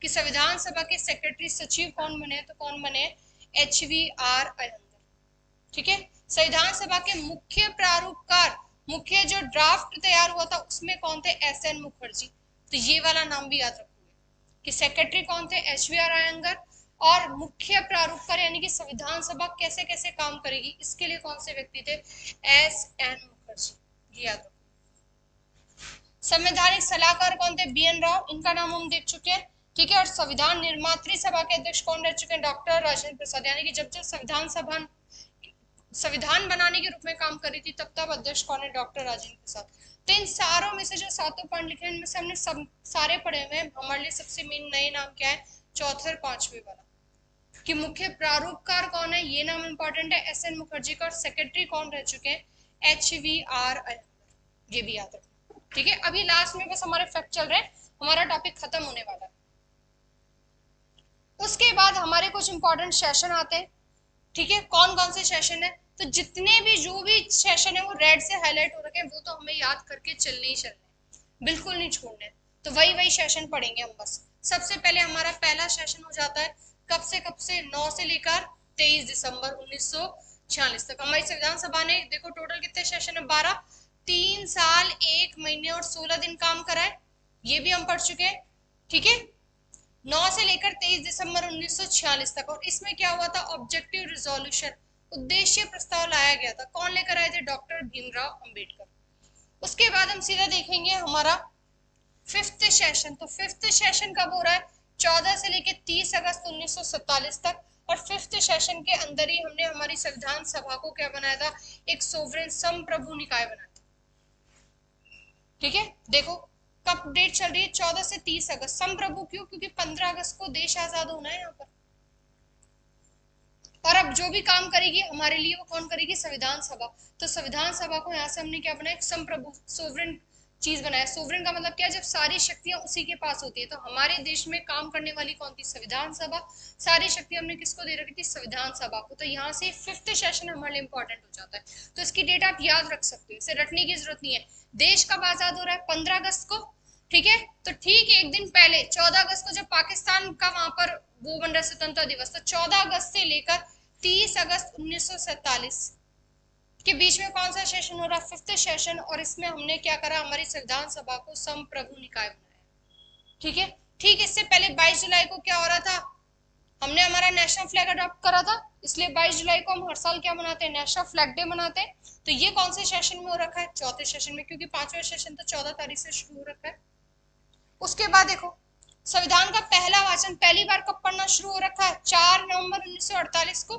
Speaker 1: कि संविधान सभा के सेक्रेटरी सचिव कौन बने? तो कौन बने? एच.वी.आर. अयंगर, ठीक है। संविधान सभा के मुख्य प्रारूपकार, मुख्य जो ड्राफ्ट तैयार हुआ था उसमें कौन थे? एस.एन. मुखर्जी। तो ये वाला नाम भी याद रखोगे कि सेक्रेटरी कौन थे? एच.वी.आर. अयंगर। और मुख्य प्रारूपकार यानी कि संविधान सभा कैसे कैसे काम करेगी इसके लिए कौन से व्यक्ति थे? एस.एन. मुखर्जी। ये याद रखो। संवैधानिक सलाहकार कौन थे? बी.एन. राव। इनका नाम हम देख चुके हैं, ठीक है। और संविधान निर्मात्री सभा के अध्यक्ष कौन रह चुके हैं? डॉक्टर राजेंद्र प्रसाद। यानी कि जब जब संविधान बनाने के रूप में काम करी थी तब तब अध्यक्ष कौन है? डॉक्टर राजेंद्र प्रसाद। तो इन सारों में से जो 7 पॉइंट लिखे हैं इनमें से हमने सब सारे पढ़े हुए हैं। हमारे लिए सबसे मेन नए नाम क्या है? चौथे और 5वें वाला कि मुख्य प्रारूपकार कौन है, ये नाम इंपॉर्टेंट है, एस.एन. मुखर्जी का। और सेक्रेटरी कौन रह चुके हैं? एच.वी.आर. अयंगर। ये भी याद रखना, ठीक है। अभी लास्ट में बस हमारे फैक्ट चल रहे हैं, हमारा टॉपिक खत्म होने वाला है। उसके बाद हमारे कुछ इंपॉर्टेंट सेशन आते हैं, ठीक है, कौन कौन से सेशन है, तो जितने भी जो भी सेशन है वो रेड से हाईलाइट हो रखे हैं, वो तो हमें याद करके चलने ही चलने, बिल्कुल नहीं छोड़ने। तो वही वही सेशन पढ़ेंगे हम बस। सबसे पहले हमारा पहला सेशन हो जाता है कब से 9 से लेकर 23 दिसंबर 1946 तक। हमारी संविधान सभा ने देखो टोटल कितने सेशन है, 12, 3 साल 1 महीने और 16 दिन काम करा है, ये भी हम पढ़ चुके हैं। ठीक है, 9 से लेकर 23 दिसंबर 1946 तक। और इसमें क्या हुआ था, ऑब्जेक्टिव रिजोल्यूशन, उद्देश्य प्रस्ताव लाया गया था। कौन लेकर आए थे, डॉक्टर भीमराव अंबेडकर। उसके बाद हम सीधा देखेंगे हमारा फिफ्थ सेशन। तो फिफ्थ सेशन कब हो रहा है, 14 से लेकर 30 अगस्त 1947 तक। और फिफ्थ सेशन के अंदर ही हमने हमारी संविधान सभा को क्या बनाया था, एक सोवरेन संप्रभु निकाय बनाया था। ठीक है, देखो कब डेट चल रही है, 14 से 30 अगस्त। संप्रभु क्यों, क्योंकि 15 अगस्त को देश आजाद होना है यहाँ पर। और अब जो भी काम करेगी हमारे लिए वो कौन करेगी, संविधान सभा। तो संविधान सभा को यहाँ से हमने क्या बनाया, एक संप्रभु सोवरेन चीज बनाया। सोवरेन का मतलब क्या है, जब सारी शक्तियां उसी के पास होती है। तो हमारे देश में काम करने वाली कौन थी, संविधान सभा। सारी शक्तियां हमने किसको दे रखी थी, संविधान सभा को। तो यहाँ से फिफ्थ सेशन हमारे लिए इंपॉर्टेंट हो जाता है। तो इसकी डेट आप याद रख सकते हो, इसे रटने की जरूरत नहीं है। देश कब आजाद हो रहा है, 15 अगस्त को। ठीक है, तो ठीक एक दिन पहले 14 अगस्त को जब पाकिस्तान का वहां पर वो बन रहा है स्वतंत्रता दिवस, तो 14 अगस्त से लेकर 30 अगस्त 1947 के बीच में कौन सा सेशन हो रहा, फिफ्थ सेशन। और इसमें हमने क्या करा, हमारी संविधान सभा को संप्रभु निकाय बनाया। ठीक है, ठीक इससे पहले 22 जुलाई को क्या हो रहा था, हमने हमारा नेशनल फ्लैग अडॉप्ट करा था। इसलिए 22 जुलाई को हम हर साल क्या मनाते हैं, नेशनल फ्लैग डे मनाते हैं। तो ये कौन से सेशन में हो रखा है, चौथे सेशन में, क्योंकि 5वां सेशन तो 14 तारीख से शुरू हो रखा है। उसके बाद देखो संविधान का पहला वाचन पहली बार कब पढ़ना शुरू हो रखा है, 4 नवंबर 1948 को।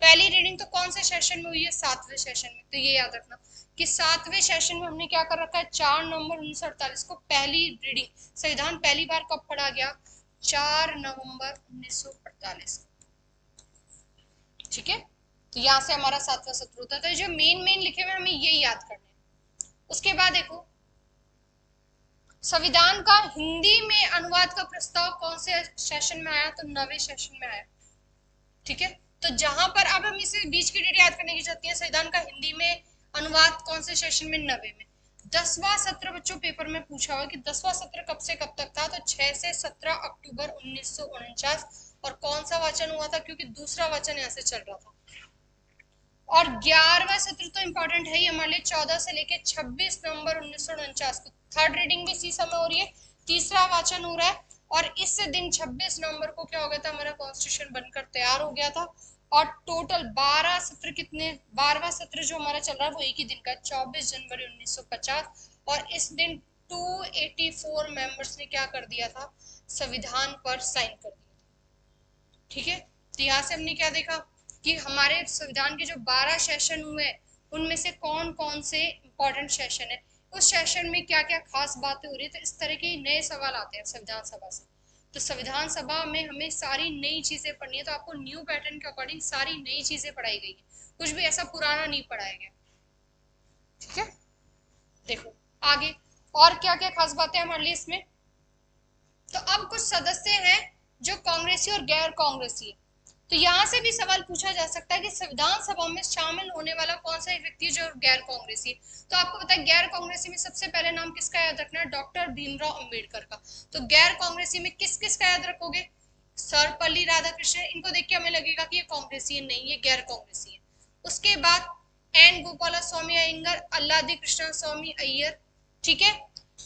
Speaker 1: पहली रीडिंग तो कौन से सेशन में हुई है, 7वें सेशन में। तो ये याद रखना कि 7वें सेशन में हमने क्या कर रखा है, 4 नवंबर 1948 को पहली रीडिंग। संविधान पहली बार कब पढ़ा गया, 4 नवंबर 1948। ठीक है, तो यहाँ से हमारा 7वां सत्र होता है। तो जो मेन लिखे हुए हमें यही याद करने हैं। उसके बाद देखो संविधान का हिंदी में अनुवाद का प्रस्ताव कौन से सेशन में आया, तो 9वें सेशन में आया। ठीक है, तो जहां पर अब हम इसे बीच की डेट याद करने की जरूरत है, संविधान का हिंदी में अनुवाद कौन से सेशन में, 90 में। 10वां सत्र बच्चों पेपर में पूछा हुआ कि 10वां सत्र कब से कब तक था, तो 6 से 17 अक्टूबर 1949। और कौन सा वाचन हुआ था, क्योंकि दूसरा वाचन यहाँ से चल रहा था। और 11वां सत्र तो इंपॉर्टेंट है ही हमारे लिए, 14 से लेकर 26 नवंबर 1949 को। थर्ड रीडिंग भी इसी समय हो रही है, तीसरा वाचन हो रहा है। और इस दिन 26 नवंबर को क्या हो गया था, हमारा कॉन्स्टिट्यूशन बनकर तैयार हो गया था। और टोटल 12 सत्र कितने, 12वां सत्र जो हमारा चल रहा है वो एक ही दिन का, 24 जनवरी 1950। और इस दिन 284 मेंबर्स ने क्या कर दिया था, संविधान पर साइन कर दिया। ठीक है, तो यहाँ से हमने क्या देखा कि हमारे संविधान के जो 12 सेशन हुए उनमें से कौन कौन से इंपॉर्टेंट सेशन है, उस सेशन में क्या क्या खास बातें हो रही है। तो इस तरह के नए सवाल आते हैं संविधान सभा से। तो संविधान सभा में हमें सारी नई चीजें पढ़नी है। तो आपको न्यू पैटर्न के अकॉर्डिंग सारी नई चीजें पढ़ाई गई है, कुछ भी ऐसा पुराना नहीं पढ़ाया गया। ठीक है, देखो आगे और क्या क्या खास बातें हमारे लिए इसमें। तो अब कुछ सदस्य हैं जो कांग्रेसी और गैर कांग्रेसी है। तो यहाँ से भी सवाल पूछा जा सकता है कि संविधान सभा में शामिल होने वाला कौन सा व्यक्ति जो गैर कांग्रेसी है। तो आपको पता है गैर कांग्रेसी में सबसे पहले नाम किसका याद रखना है, डॉक्टर भीमराव अंबेडकर का। तो गैर कांग्रेसी में किस किस का याद रखोगे, सर्वपल्ली राधाकृष्णन। इनको देख के हमें लगेगा कि ये कांग्रेसी है, नहीं ये गैर कांग्रेसी है। उसके बाद एन गोपाला स्वामी अयंगर, अल्लादी कृष्णा स्वामी अय्यर। ठीक है,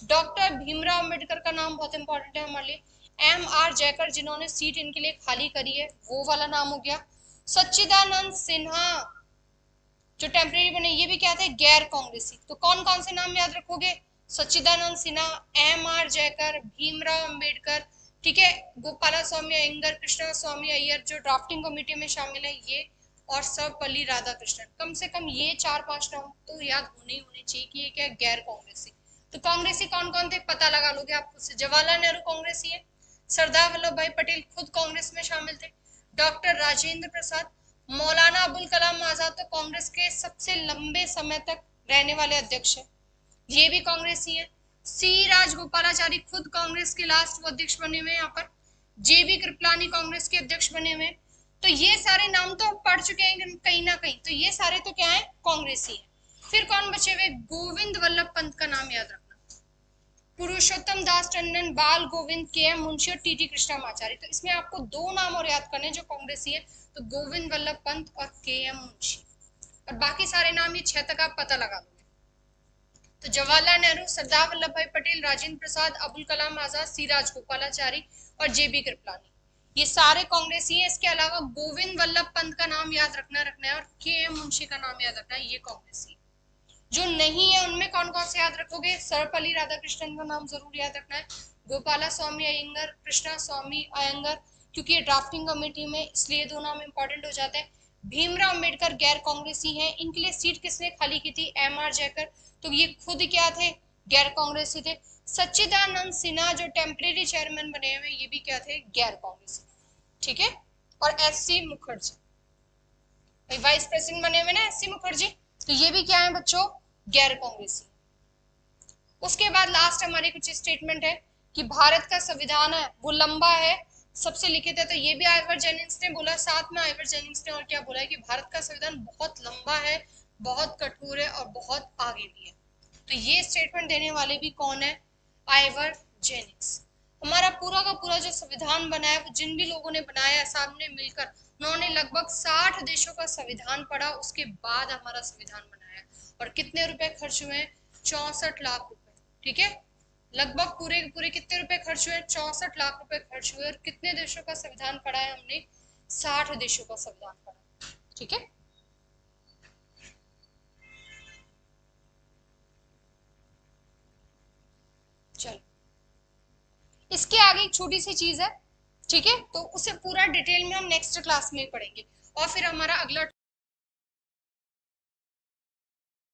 Speaker 1: डॉक्टर भीमराव अंबेडकर का नाम बहुत इंपॉर्टेंट है हमारे लिए। M.R. जयकर जिन्होंने सीट इनके लिए खाली करी है, वो वाला नाम हो गया। सच्चिदानंद सिन्हा जो टेम्परेरी बने, ये भी क्या थे, गैर कांग्रेसी। तो कौन कौन से नाम याद रखोगे, सच्चिदानंद सिन्हा, M.R. जयकर, भीमराव अंबेडकर। ठीक है, गोपाला स्वामी अयंगर, कृष्णा स्वामी अय्यर जो ड्राफ्टिंग कमेटी में शामिल है ये, और सर्वपल्ली राधाकृष्णन। कम से कम ये 4-5 नाम तो याद होने चाहिए कि ये क्या, गैर कांग्रेसी। तो कांग्रेसी कौन कौन थे पता लगा लोगे आप खुद से। जवाहरलाल नेहरू कांग्रेसी है, सरदार वल्लभ भाई पटेल खुद कांग्रेस में शामिल थे, डॉक्टर राजेंद्र प्रसाद, मौलाना अबुल कलाम आजाद तो कांग्रेस के सबसे लंबे समय तक रहने वाले अध्यक्ष है, ये भी कांग्रेसी है। सी राजगोपालाचारी खुद कांग्रेस के लास्ट वो अध्यक्ष बने हुए हैं यहाँ पर। जेबी कृपलानी कांग्रेस के अध्यक्ष बने हुए हैं। तो ये सारे नाम तो आप पढ़ चुके हैं कहीं ना कहीं, तो ये सारे तो क्या है, कांग्रेसी है। फिर कौन बचे हुए, गोविंद वल्लभ पंत का नाम याद रखना, पुरुषोत्तम दास टंडन, बाल गोविंद, के एम मुंशी और टीटी कृष्णमाचारी। तो इसमें आपको दो नाम और याद करने जो कांग्रेसी है, तो गोविंद वल्लभ पंत और के एम मुंशी, और बाकी सारे नाम ये 6 तक आप पता लगा लोगे। तो जवाहरलाल नेहरू, सरदार वल्लभ भाई पटेल, राजेंद्र प्रसाद, अबुल कलाम आजाद, सी राजगोपालाचारी और जेबी कृपलानी, ये सारे कांग्रेसी हैं। इसके अलावा गोविंद वल्लभ पंत का नाम याद रखना है और के एम मुंशी का नाम याद रखना है, ये कांग्रेसी। जो नहीं है उनमें कौन कौन से याद रखोगे, सर्वपल्ली राधाकृष्णन का नाम जरूर याद रखना है, गोपाला स्वामी अयंगर, कृष्णा स्वामी अयंगर, क्योंकि ये ड्राफ्टिंग कमेटी में, इसलिए दो नाम इंपॉर्टेंट हो जाते हैं। भीमराव अंबेडकर गैर कांग्रेसी हैं, इनके लिए सीट किसने खाली की थी, एम आर जयकर, तो ये खुद क्या थे, गैर कांग्रेसी थे। सच्चिदानंद सिन्हा जो टेम्परेरी चेयरमैन बने हुए, ये भी क्या थे, गैर कांग्रेसी, ठीक है। और S C Mukherjee vice president बने हुए ना, एस सी मुखर्जी, तो ये भी क्या है बच्चों, गैर कांग्रेसी। उसके बाद लास्ट हमारी कुछ स्टेटमेंट है कि भारत का संविधान है वो लंबा है, सबसे लिखित है, तो ये भी आइवर जेनिंग्स ने बोला। साथ में आइवर जेनिंग्स ने और क्या बोला है कि भारत का संविधान बहुत लंबा है, बहुत कठोर है और बहुत आगे भी है। तो ये स्टेटमेंट देने वाले भी कौन है, आइवर जेनिंग्स। हमारा पूरा का पूरा जो संविधान बना है वो जिन भी लोगों ने बनाया है सामने मिलकर, उन्होंने लगभग 60 देशों का संविधान पढ़ा, उसके बाद हमारा संविधान बनाया। और कितने रुपए खर्च हुए हैं, 64 लाख रुपए, ठीक है। लगभग पूरे पूरे कितने रुपए खर्च हुए, 64 लाख रुपए खर्च हुए। और कितने देशों का संविधान पढ़ा है हमने, 60 देशों का संविधान पढ़ा, ठीक है। चलो, इसके आगे एक छोटी सी चीज है, ठीक है, तो उसे पूरा डिटेल में हम नेक्स्ट क्लास में पढ़ेंगे। और फिर हमारा अगला